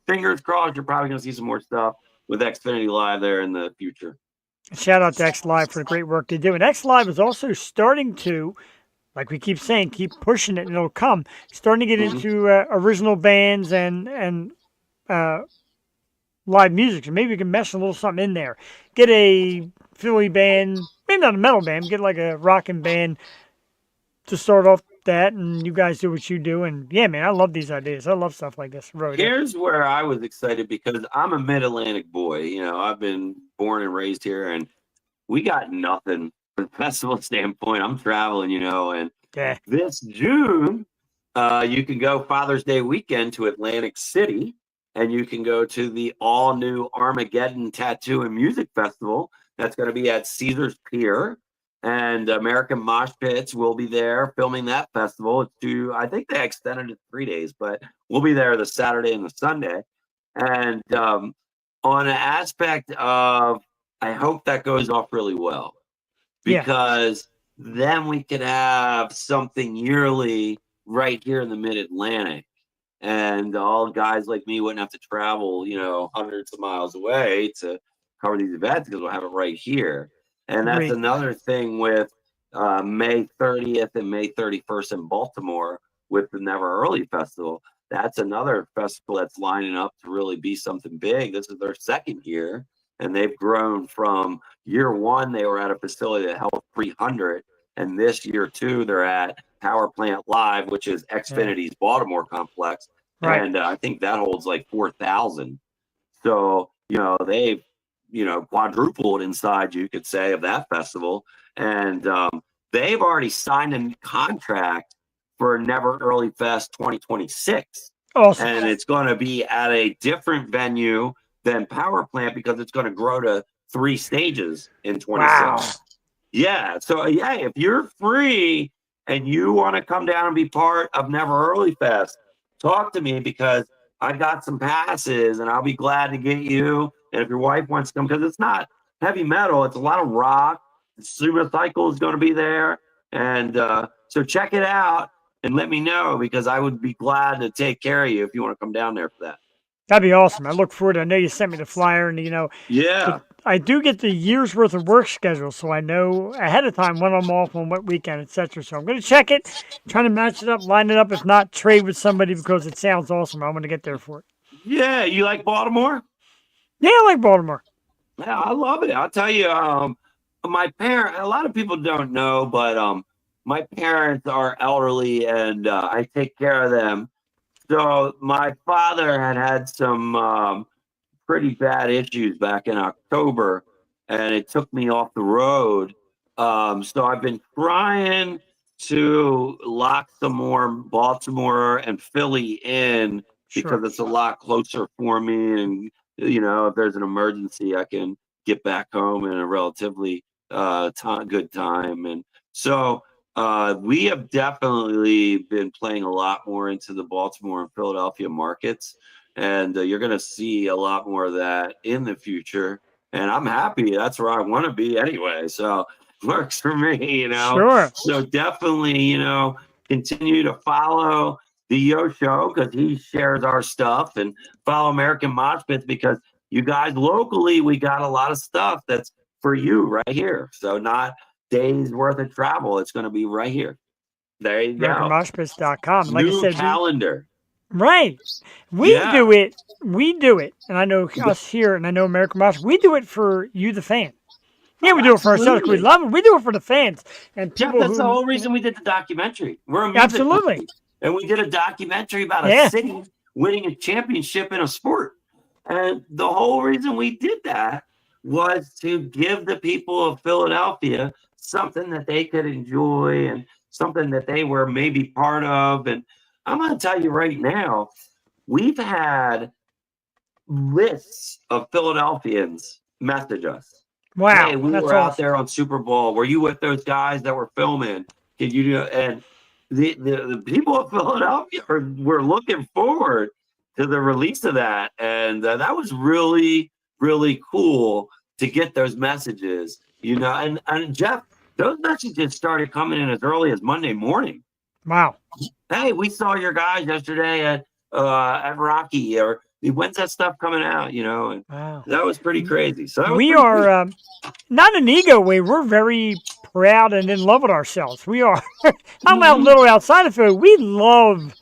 fingers crossed, you're probably going to see some more stuff with Xfinity Live there in the future. Shout out to X Live for the great work they do. And X Live is also starting to, like we keep saying, keep pushing it and it'll come. Starting to get into original bands and live music. So maybe we can mesh a little something in there. Get a Philly band, maybe not a metal band, get like a rockin' band to start off that, and you guys do what you do. And yeah, man, I love these ideas. I love stuff like this. Really do. Here's where I was excited because I'm a mid-Atlantic boy. You know, I've been born and raised here, and we got nothing from a festival standpoint. I'm traveling, you know, and Yeah. this June, you can go Father's Day weekend to Atlantic City, and you can go to the all-new Armageddon Tattoo and Music Festival. That's going to be at Caesars Pier. And American Mosh Pits will be there filming that festival. I think they extended it 3 days, but we'll be there the Saturday and the Sunday. And on an aspect of, I hope that goes off really well, because then we could have something yearly right here in the Mid-Atlantic. And all guys like me wouldn't have to travel, you know, hundreds of miles away to cover these events because we'll have it right here. And that's another thing with May 30th and May 31st in Baltimore with the Never Early Festival. That's another festival that's lining up to really be something big. This is their second year, and they've grown from year one. They were at a facility that held 300, and this year two, they're at Power Plant Live, which is Xfinity's Baltimore complex, and I think that holds like 4,000. So you know they've quadrupled inside, you could say, of that festival. And they've already signed a contract for Never Early Fest 2026. Awesome. And it's going to be at a different venue than Power Plant because it's going to grow to 3 stages in 26. Wow. Yeah. So, yeah, if you're free and you want to come down and be part of Never Early Fest, talk to me because I got some passes and I'll be glad to get you. And if your wife wants to come, because it's not heavy metal, it's a lot of rock. Sumo Cycle is going to be there. And so check it out and let me know, because I would be glad to take care of you if you want to come down there for that. That'd be awesome. I look forward to it. I know you sent me the flyer, and, you know, I do get the year's worth of work schedule, so I know ahead of time when I'm off on what weekend, etc. So I'm going to check it, trying to match it up, line it up. If not, trade with somebody because it sounds awesome. I'm going to get there for it. Yeah. You like Baltimore? Yeah, I like Baltimore. Yeah, I love it. I'll tell you, my parents, a lot of people don't know, but my parents are elderly and I take care of them. So my father had some pretty bad issues back in October, and it took me off the road. So I've been trying to lock some more Baltimore and Philly in because it's a lot closer for me. And, you know, if there's an emergency, I can get back home in a relatively good time. And so we have definitely been playing a lot more into the Baltimore and Philadelphia markets. And you're going to see a lot more of that in the future. And I'm happy. That's where I want to be anyway. So it works for me, you know. Sure. So definitely, you know, continue to follow the Yo Show because he shares our stuff, and follow American Mosh Pits because you guys locally, we got a lot of stuff that's for you right here. So not days worth of travel. It's going to be right here. There you go. AmericanMoshPits.com. Like New I said, calendar. Right. We do it. We do it. And I know us here, and I know American Mosh, we do it for you, the fan. Yeah, we do it for ourselves. We love it. We do it for the fans. And people that's the whole reason we did the documentary. We're a music absolutely. company, and we did a documentary about a city winning a championship in a sport. And the whole reason we did that was to give the people of Philadelphia something that they could enjoy and something that they were maybe part of. And I'm going to tell you right now, we've had lists of Philadelphians message us. Wow, Hey, we that's were out awesome. there on Super Bowl. Were you with those guys that were filming? Did you do? And the people of Philadelphia were looking forward to the release of that, and that was really really cool to get those messages. And Jeff, those messages started coming in as early as Monday morning. Wow. Hey, we saw your guys yesterday at Rocky, or when's that stuff coming out? And Wow. that was pretty crazy. So that was We pretty are not in an ego way. We're very proud and in love with ourselves. We are. I'm out a little outside of Philly. We love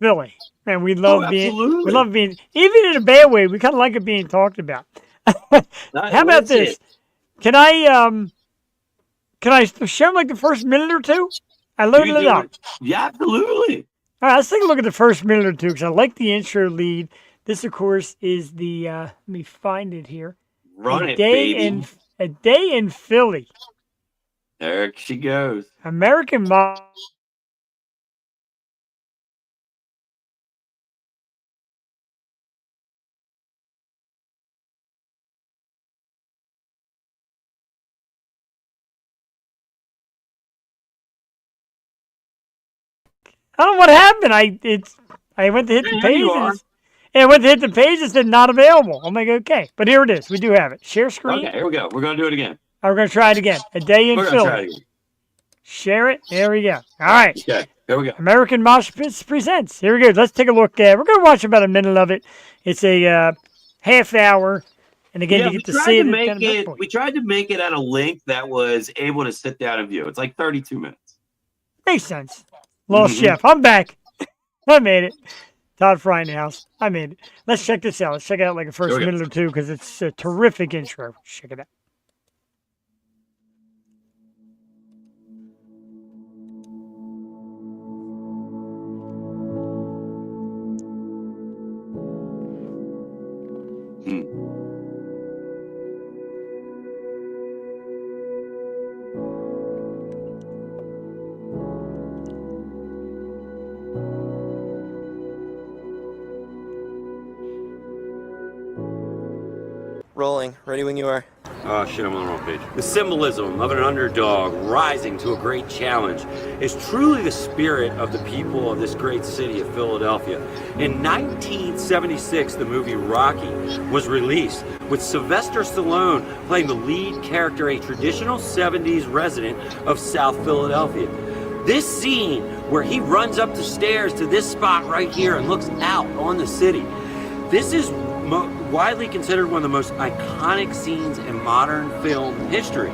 Philly, and we love absolutely. being, even in a bad way. We kind of like it being talked about. How about this? Can I show like the first minute or two? I loaded it up. Yeah, absolutely. All right, let's take a look at the first minute or two because I like the intro lead. This, of course, is the. Let me find it here. Run it, baby. A day in Philly. There she goes. American Mosh. I don't know what happened. I went to hit the pages. And I went to hit the page. It said not available. I'm like, okay, but here it is. We do have it. Share screen. Okay, here we go. We're gonna do it again. We're gonna try it again. A day in We're Philly. gonna try it again. Share it. There we go. All right. Okay, here we go. American Mosh Pits presents. Here we go. Let's take a look. We're gonna watch about a minute of it. It's a half hour, and again, you get to see it. We tried to make it at a length that was able to sit down and view. It's like 32 minutes. Makes sense. Lost Chef. I'm back. I made it. Todd Fry in the house. I made it. Let's check this out. Let's check it out like a first minute or two because it's a terrific intro. Check it out. Rolling. Ready when you are. Oh shit, I'm on the wrong page. The symbolism of an underdog rising to a great challenge is truly the spirit of the people of this great city of Philadelphia. In 1976, the movie Rocky was released, with Sylvester Stallone playing the lead character, a traditional 70s resident of South Philadelphia. This scene where he runs up the stairs to this spot right here and looks out on the city, this is widely considered one of the most iconic scenes in modern film history.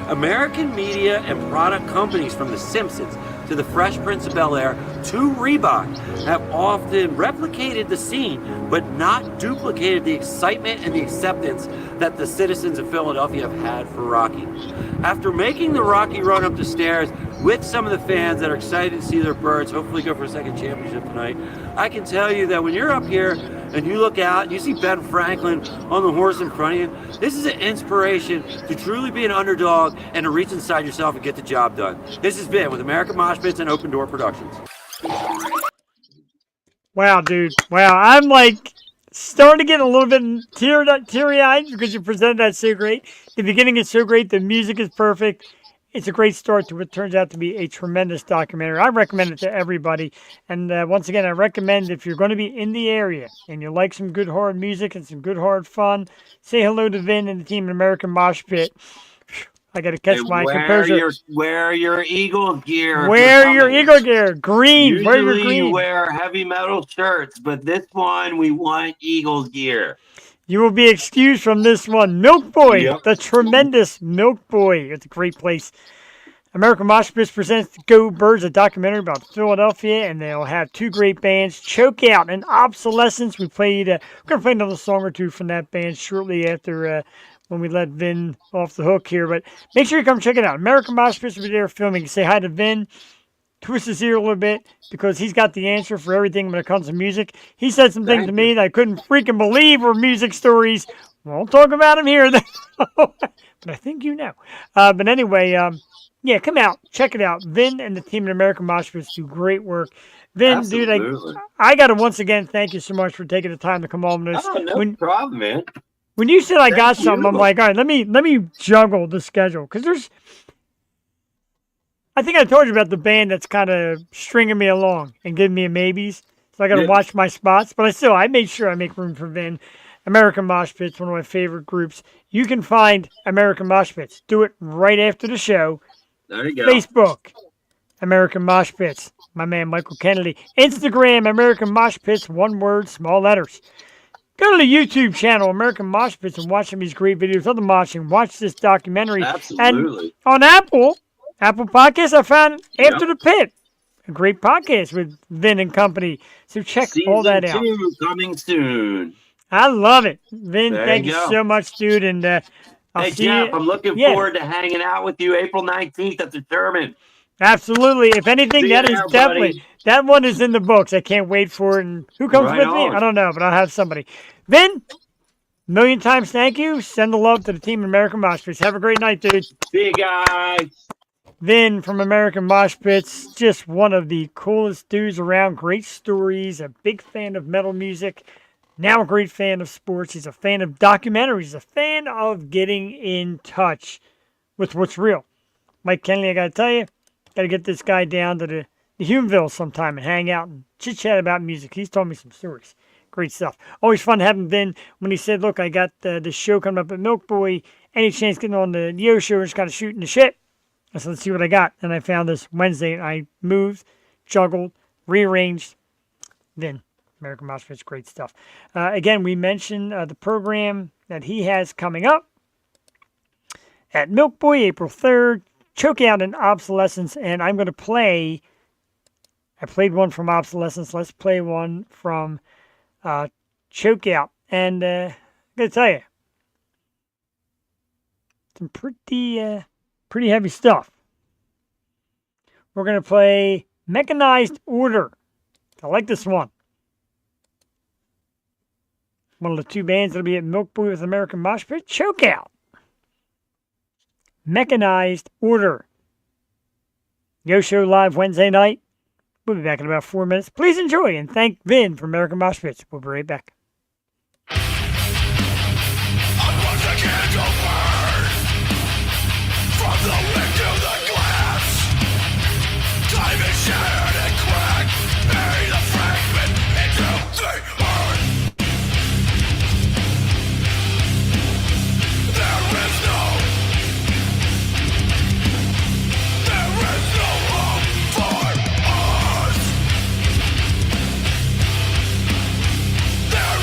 American media and product companies, from The Simpsons to The Fresh Prince of Bel-Air to Reebok, have often replicated the scene but not duplicated the excitement and the acceptance that the citizens of Philadelphia have had for Rocky. After making the Rocky run up the stairs with some of the fans that are excited to see their birds hopefully go for a second championship tonight, I can tell you that when you're up here and you look out and you see Ben Franklin on the horse in front of you, this is an inspiration to truly be an underdog and to reach inside yourself and get the job done. This has been with American Mosh Pits and Open Door Productions. Wow, dude. Wow, I'm like starting to get a little bit teary-eyed because you presented that so great. The beginning is so great. The music is perfect. It's a great start to what turns out to be a tremendous documentary. I recommend it to everybody. And once again, I recommend if you're going to be in the area and you like some good hard music and some good hard fun, say hello to Vin and the team at American Mosh Pit. I got to catch my composure. Wear your Eagle gear. Wear your Eagle gear. Green. Usually wear your green. You wear heavy metal shirts, but this one we want Eagles gear. You will be excused from this one. Milk Boy, the tremendous Milk Boy. It's a great place. American Mosh Pits presents Go Birds, a documentary about Philadelphia, and they'll have two great bands, Choke Out and Obsolescence. We're going to play another song or two from that band shortly after when we let Vin off the hook here. But make sure you come check it out. American Mosh Pits will be there filming. Say hi to Vin. Twist his ear a little bit because he's got the answer for everything when it comes to music. He said some things to me that I couldn't freaking believe were music stories. Won't talk about them here, but I think you know. But anyway, yeah, come out, check it out. Vin and the team at American Mosh Pits do great work. Vin, Absolutely. dude, I got to once again thank you so much for taking the time to come on with us. Oh, no problem, man. When you said I got Thank something, I'm you. like, all right, let me juggle the schedule because there's. I think I told you about the band that's kind of stringing me along and giving me a maybes. So I got to Yeah. watch my spots, but I made sure I make room for Vin. American Mosh Pits, one of my favorite groups. You can find American Mosh Pits. Do it right after the show. There you go. Facebook, American Mosh Pits. My man Michael Kennedy. Instagram, American Mosh Pits. One word, small letters. Go to the YouTube channel, American Mosh Pits, and watch some of these great videos of the moshing. Watch this documentary. Absolutely. And on Apple Podcasts, I found After Yep. the Pit, a great podcast with Vin and company. So check all that out. Season 2 coming soon. I love it. Vin, There thank you you go. so much, dude. And I'll Hey, see Jeff, you. I'm looking Yeah. forward to hanging out with you April 19th at the Sherman. Absolutely. If anything, See you that is there, definitely, buddy. that one is in the books. I can't wait for it. And who comes Right with me? on. I don't know, but I'll have somebody. Vin, million times thank you. Send the love to the team at American Mosh Pits. Have a great night, dude. See you guys. Vin from American Mosh Pits, just one of the coolest dudes around. Great stories, a big fan of metal music, now a great fan of sports. He's a fan of documentaries, a fan of getting in touch with what's real. Mike Kennedy, I got to tell you, got to get this guy down to the Humeville sometime and hang out and chit-chat about music. He's told me some stories. Great stuff. Always fun having Vin when he said, look, I got the show coming up at Milk Boy. Any chance getting on the Yo show and just kind of shooting the shit? I said, let's see what I got. And I found this Wednesday, and I moved, juggled, rearranged. Then American Mosh Pits, great stuff. Again, we mentioned the program that he has coming up at Milk Boy, April 3rd. Chokeout and Obsolescence, and I'm going to play. I played one from Obsolescence. Let's play one from Chokeout. And I'm going to tell you, some pretty heavy stuff. We're going to play Mechanized Order. I like this one. One of the two bands that'll be at Milk Boy with American Mosh Pit. Chokeout. Mechanized Order. Yo Show live Wednesday night. We'll be back in about 4 minutes. Please enjoy and thank Vin from American Mosh Pits. We'll be right back. From the wick to the glass, time is shattered and cracked, made a fragment into the earth. There is no hope for us. There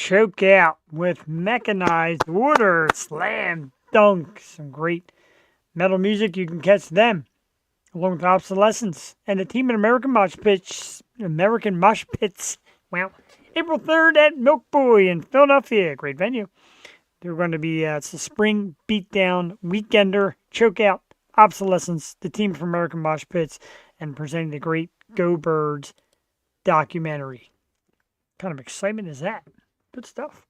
Choke Out with Mechanized Order, Slam Dunk. Some great metal music. You can catch them along with Obsolescence and the team at American Mosh Pits. Wow. April 3rd at Milk Boy in Philadelphia. Great venue. They're going to be, it's a spring beatdown weekender, Choke Out, Obsolescence, the team from American Mosh Pits, and presenting the great Go Birds documentary. What kind of excitement is that? Good stuff.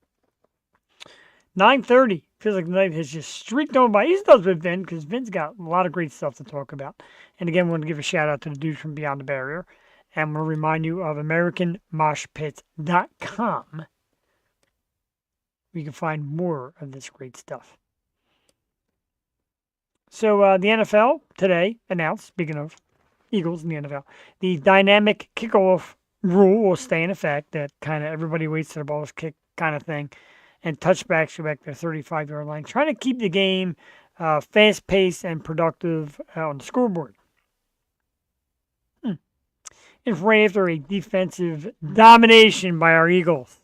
9:30. Feels like the night has just streaked on by. He does with Vin, because Vin's got a lot of great stuff to talk about. And again, we want to give a shout out to the dudes from Beyond the Barrier. And I'm going to remind you of AmericanMoshPits.com. We can find more of this great stuff. So the NFL today announced, speaking of Eagles in the NFL, the dynamic kickoff rule will stay in effect. That kind of everybody waits till the ball is kicked kind of thing. And touchbacks go back to the 35-yard line. Trying to keep the game fast-paced and productive on the scoreboard. It's right after a defensive domination by our Eagles.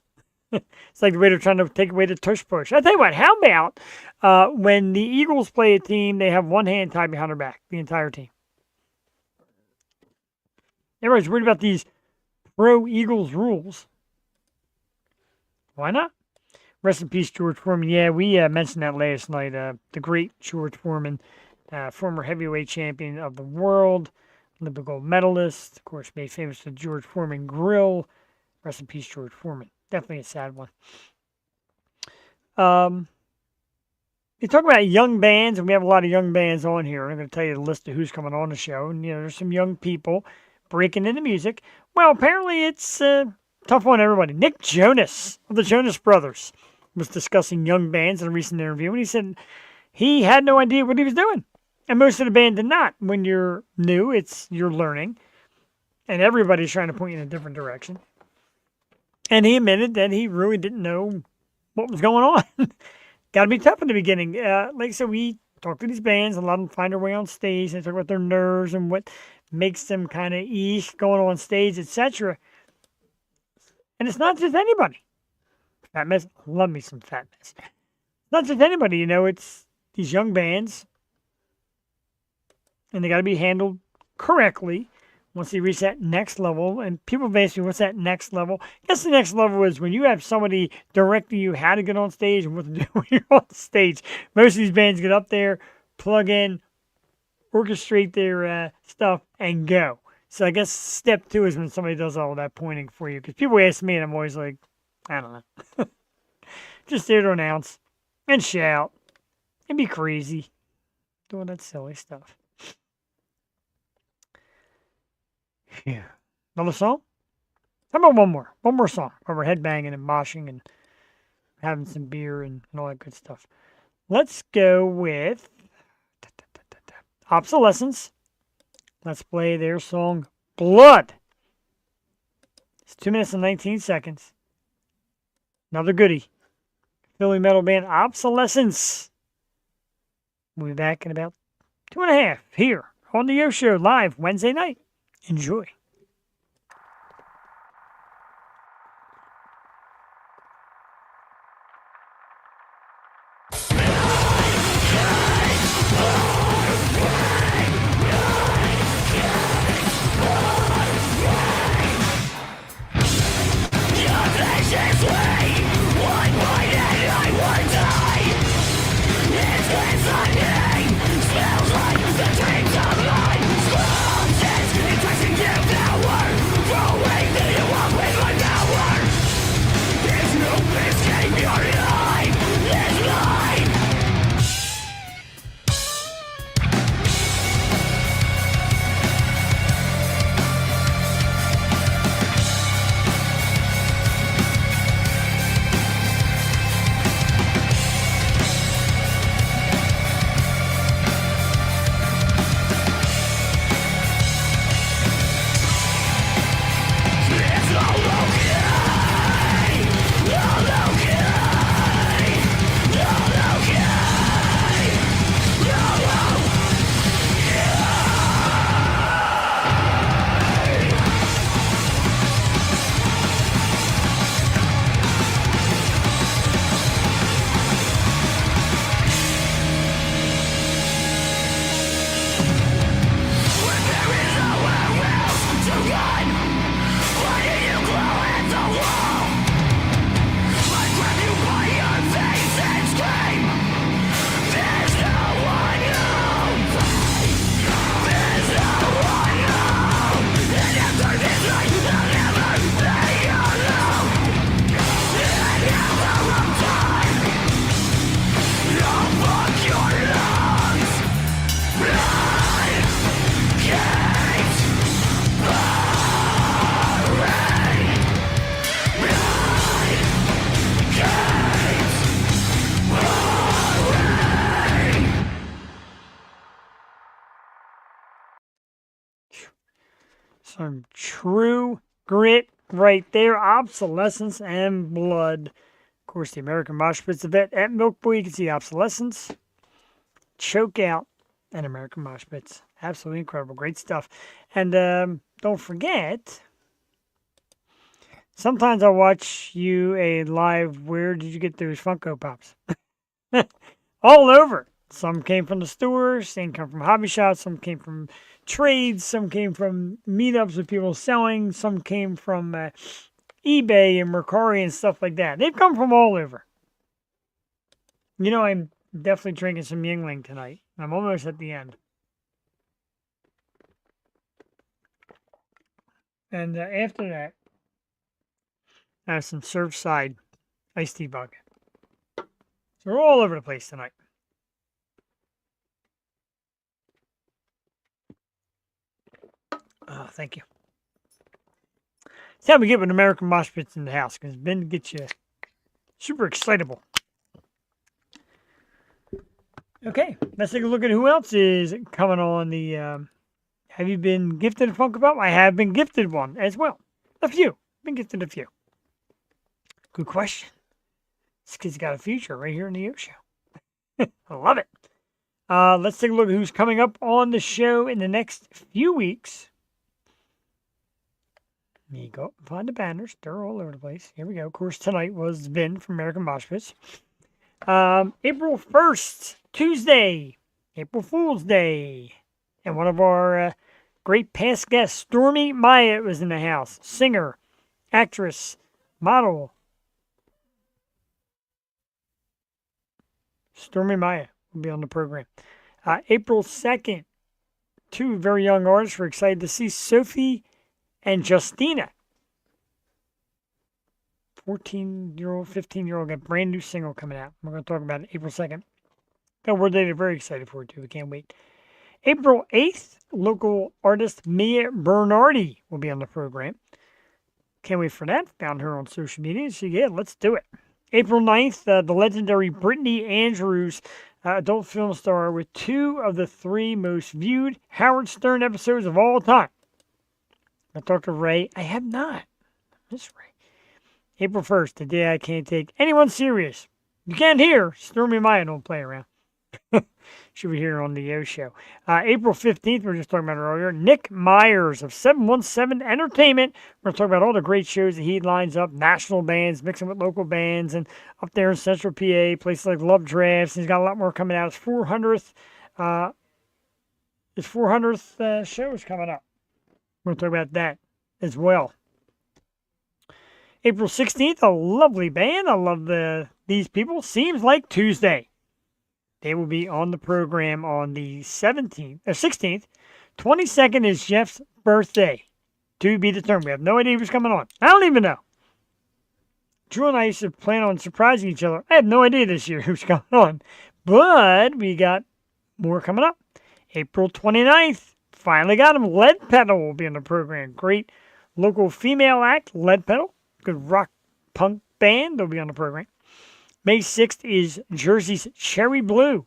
It's like the way they're trying to take away the tush push. I tell you what, how about when the Eagles play a team, they have one hand tied behind their back, the entire team. Everybody's worried about these pro-Eagles rules. Why not? Rest in peace, George Foreman. Yeah, we mentioned that last night. The great George Foreman, former heavyweight champion of the world, Olympic gold medalist, of course, made famous the George Foreman Grill. Rest in peace, George Foreman. Definitely a sad one. You talk about young bands, and we have a lot of young bands on here. I'm going to tell you the list of who's coming on the show. And, there's some young people breaking into music. Well, apparently it's tough on everybody. Nick Jonas of the Jonas Brothers was discussing young bands in a recent interview, and he said he had no idea what he was doing. And most of the band did not. When you're new, you're learning. And everybody's trying to point you in a different direction. And he admitted that he really didn't know what was going on. Got to be tough in the beginning. Like I said, we talk to these bands, and a lot of them find their way on stage. They talk about their nerves and what makes them kind of going on stage, etc. And it's not just anybody. Fat Mess, love me some Fat Mess. It's not just anybody, it's these young bands. And they got to be handled correctly once they reach that next level. And people have asked me, what's that next level? I guess the next level is when you have somebody directing you how to get on stage and what to do when you're on stage. Most of these bands get up there, plug in, orchestrate their stuff, and go. So I guess step 2 is when somebody does all that pointing for you. Because people ask me, and I'm always like, I don't know. Just there to announce and shout and be crazy. Doing that silly stuff. Yeah. Another song? How about one more? One more song where we're headbanging and moshing and having some beer and all that good stuff. Let's go with Obsolescence. Let's play their song, Blood. It's 2 minutes and 19 seconds. Another goodie. Philly metal band, Obsolescence. We'll be back in about 2.5 here on the Yo Show live Wednesday night. Enjoy. Some true grit right there. Obsolescence and blood. Of course, the American Mosh Pits event at Milk Boy. You can see Obsolescence, Choke Out, and American Mosh Pits. Absolutely incredible. Great stuff. And don't forget, sometimes I'll watch you a live. Where did you get those Funko Pops? All over. Some came from the store, some came from hobby shops, some came from trades, some came from meetups with people selling, some came from eBay and Mercari and stuff like that. They've come from all over. You know, I'm definitely drinking some Yingling tonight. I'm almost at the end. And after that, I have some Surfside iced tea vodka. So we're all over the place tonight. Thank you. It's how we get with American Mosh Pits in the house, because Ben gets you super excitable. Okay, let's take a look at who else is coming on the... have you been gifted a Funko Pop? I have been gifted one as well. A few. Been gifted a few. Good question. This kid's got a future right here in the O Show. I love it. Let's take a look at who's coming up on the show in the next few weeks. There you go. Find the banners. They're all over the place. Here we go. Of course, tonight was Ben from American Mosh Pits. April 1st, Tuesday, April Fool's Day. And one of our great past guests, Stormy Maya, was in the house. Singer, actress, model. Stormy Maya will be on the program. April 2nd, two very young artists. We're excited to see Sophie and Justina. 14-year-old, 15-year-old, got a brand new single coming out. We're going to talk about it April 2nd. Got a word that they're very excited for it, too. We can't wait. April 8th, local artist Mia Bernardi will be on the program. Can't wait for that. Found her on social media. So, yeah, let's do it. April 9th, the legendary Brittany Andrews, adult film star with 2 of the 3 most viewed Howard Stern episodes of all time. I talked to Ray. I have not. Miss Ray. April 1st, the day I can't take anyone serious. You can't hear. Stormy Maya don't play around. Should be here on the O Show. April 15th, we were just talking about it earlier. Nick Myers of 717 Entertainment. We're going to talk about all the great shows that he lines up. National bands, mixing with local bands. And up there in Central PA, places like Love Drafts. He's got a lot more coming out. His 400th show is coming up. We're going to talk about that as well. April 16th, a lovely band. I love these people. Seems Like Tuesday. They will be on the program on the 16th. 22nd is Jeff's birthday. To be determined. We have no idea who's coming on. I don't even know. Drew and I used to plan on surprising each other. I have no idea this year who's coming on. But we got more coming up. April 29th. Finally got him. Lead Pedal will be on the program. Great local female act, Lead Pedal. Good rock punk band. They'll be on the program. May 6th is Jersey's Cherry Blue.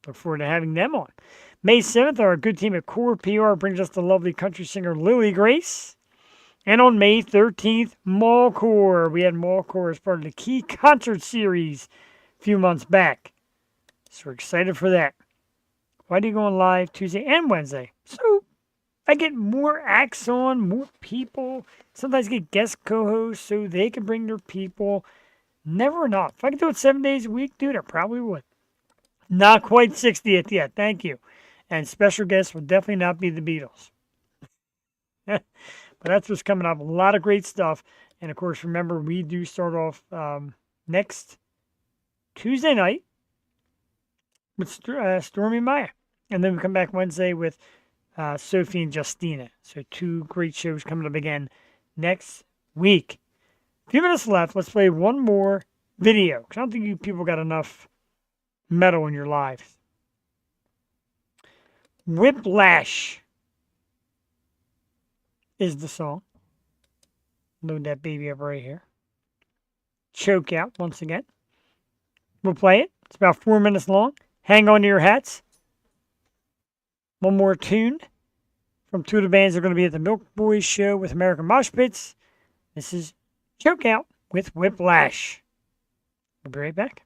Look forward to having them on. May 7th, our good team at Core PR brings us the lovely country singer Lily Grace. And on May 13th, Mallcore. We had Mallcore as part of the Key Concert Series a few months back. So we're excited for that. Why do you go on live Tuesday and Wednesday? So I get more acts on, more people. Sometimes I get guest co-hosts so they can bring their people. Never enough. If I could do it 7 days a week, dude, I probably would. Not quite 60th yet. Thank you. And special guests will definitely not be the Beatles. But that's what's coming up. A lot of great stuff. And, of course, remember, we do start off next Tuesday night with Stormy Maya. And then we come back Wednesday with Sophie and Justina. So 2 great shows coming up again next week. A few minutes left. Let's play one more video. Because I don't think you people got enough metal in your lives. Whiplash is the song. Load that baby up right here. Choke Out once again. We'll play it. It's about 4 minutes long. Hang on to your hats. One more tune from two of the bands that are going to be at the Milk Boys show with American Mosh Pits. This is Choke Out with Whiplash. We'll be right back.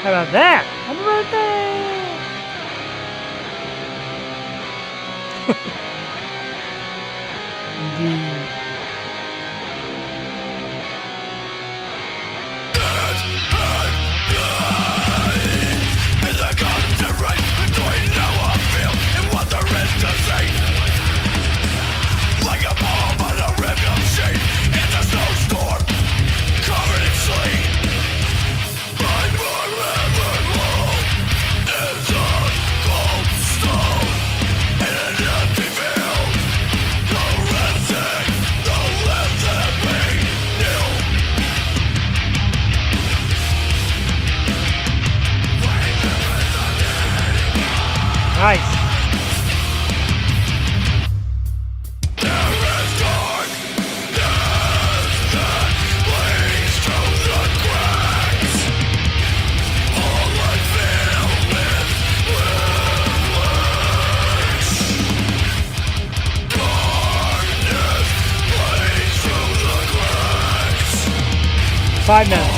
How about that? Happy birthday! Indeed. Nice. Five minutes.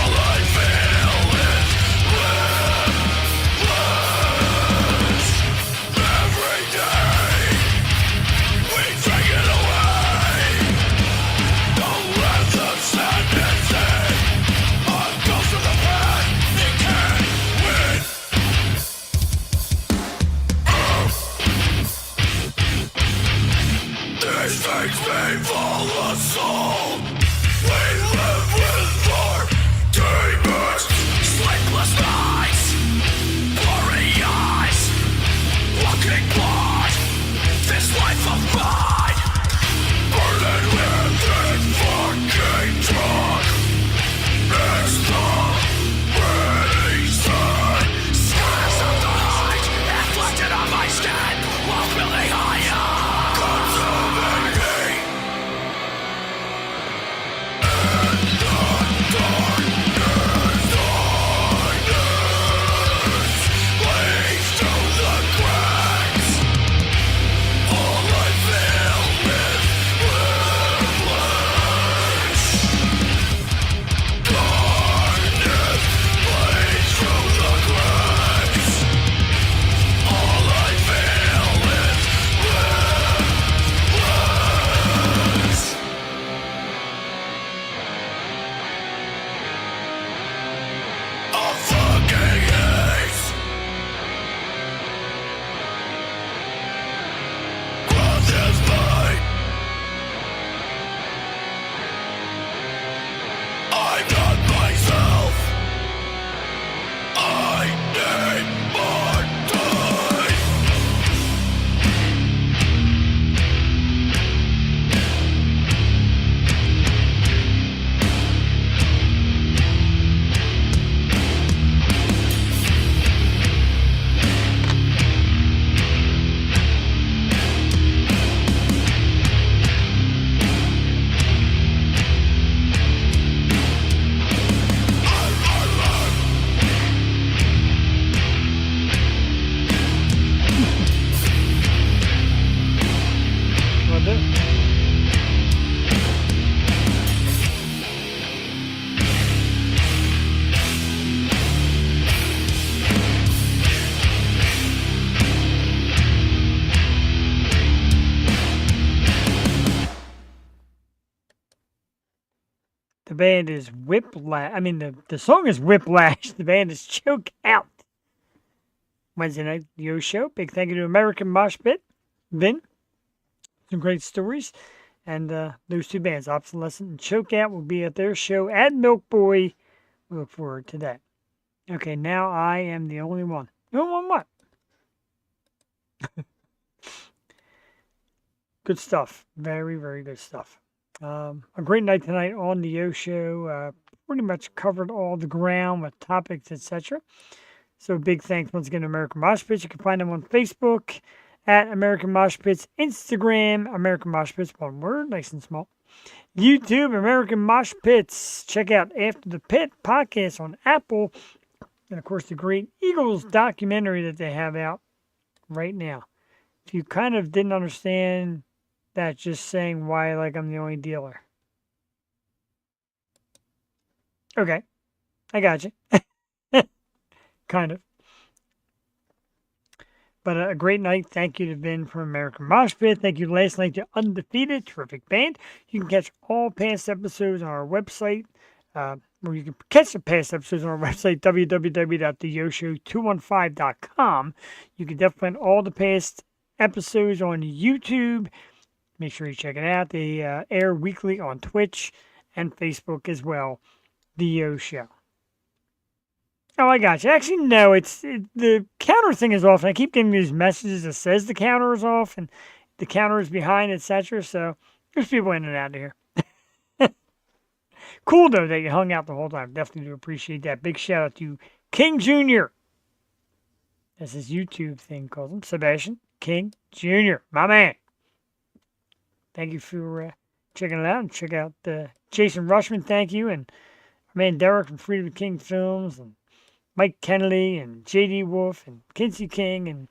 The band is Whiplash. I mean, the song is Whiplash. The band is Choke Out. Wednesday night, Yo show. Big thank you to American Mosh Pit, Vin. Some great stories. And those two bands, Obsolescent and Choke Out, will be at their show at Milk Boy. We look forward to that. Okay, now I am the only one. The only one what? Good stuff. Very, very good stuff. A great night tonight on the Yo Show. Pretty much covered all the ground with topics, etc. So big thanks once again to American Mosh Pits. You can find them on Facebook at American Mosh Pits, Instagram, American Mosh Pits, one word, nice and small. YouTube, American Mosh Pits. Check out After the Pit podcast on Apple. And, of course, the great Eagles documentary that they have out right now. If you kind of didn't understand that, just saying why, like, I'm the only dealer. Okay. I got you. Kind of. But a great night. Thank you to Vin from American Mosh Pit. Thank you last night to Undefeated. Terrific band. You can catch all past episodes on our website. Or you can catch the past episodes on our website, www.theyoshow215.com. You can definitely find all the past episodes on YouTube. Make sure you check it out. They air weekly on Twitch and Facebook as well. The Yo Show. Oh, I got you. Actually, no, the counter thing is off, and I keep getting these messages that says the counter is off and the counter is behind, etc. So there's people in and out of here. Cool, though, that you hung out the whole time. Definitely do appreciate that. Big shout out to King Jr. That's his YouTube thing, calls him Sebastian King Jr. My man. Thank you for checking it out. And check out Jason Rushman, thank you. And our man Derek from Freedom King Films. And Mike Kennedy and J.D. Wolf and Kinsey King and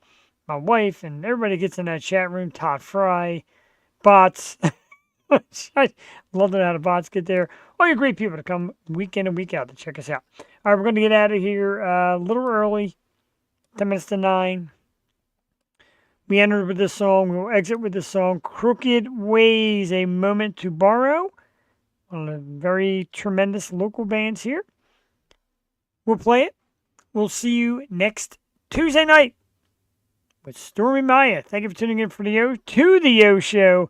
my wife. And everybody gets in that chat room. Todd Fry. Bots. I love how the bots get there. All you great people to come week in and week out to check us out. All right, we're going to get out of here a little early, 10 minutes to 9. We entered with this song. We will exit with this song, Crooked Ways, A Moment to Borrow. One of the very tremendous local bands here. We'll play it. We'll see you next Tuesday night with Stormy Maya. Thank you for tuning in for the Yo Show.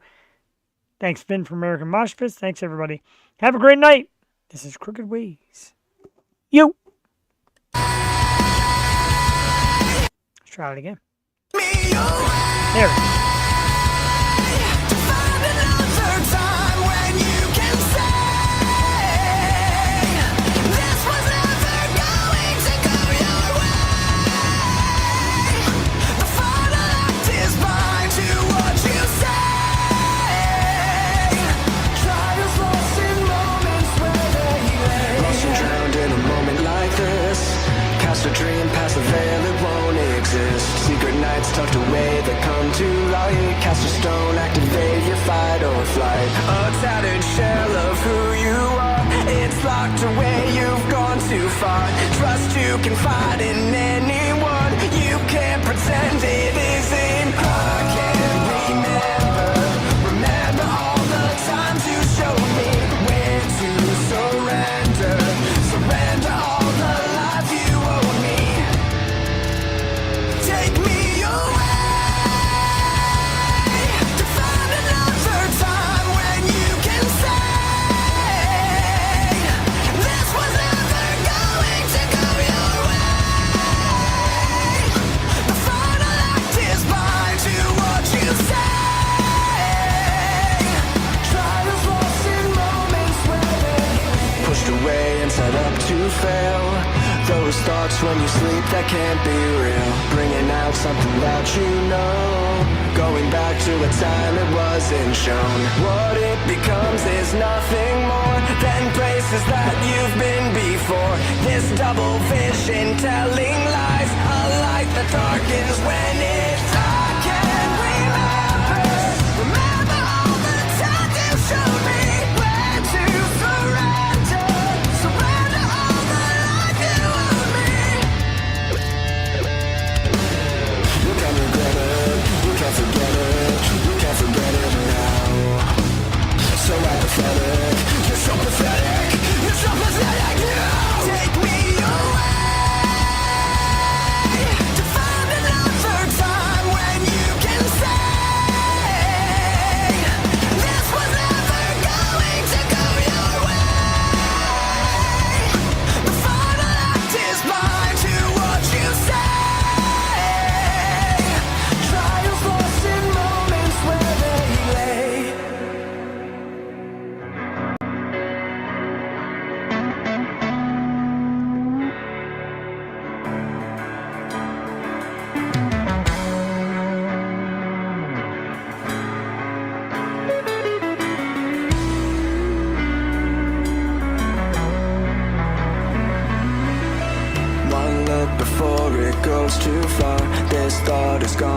Thanks, Vin from American Mosh Pits. Thanks, everybody. Have a great night. This is Crooked Ways. Yo. Let's try it again. There. A dream past the veil, it won't exist. Secret nights tucked away that come to light. Cast a stone, activate your fight or flight. A tattered shell of who you are. It's locked away, you've gone too far. Trust you can find in anyone. You can't pretend it isn't. I can't remember all the times you showed me when to surrender. Surrender all the life you owe me. Take me away to find another time when you can say this was never going to go your way. The final act is mine. Do what you say. Trials lost in moments where they pushed away and set up to fail. Those thoughts when you sleep that can't be real. Bringing out something that you know. Going back to a time it wasn't shown. What it becomes is nothing more than places that you've been before. This double vision telling lies. A light that darkens when it's dark. Can't remember all the times you showed me when to surrender. Surrender all the life you owe me. You can't regret it, you can't forget it, you can't forget it now. So apathetic, you're so pathetic, you're so pathetic now. Take me away to find another time when you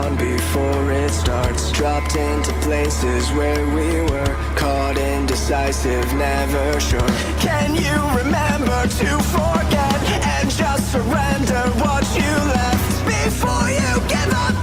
on before it starts. Dropped into places where we were caught indecisive, never sure. Can you remember to forget and just surrender what you left before you give up?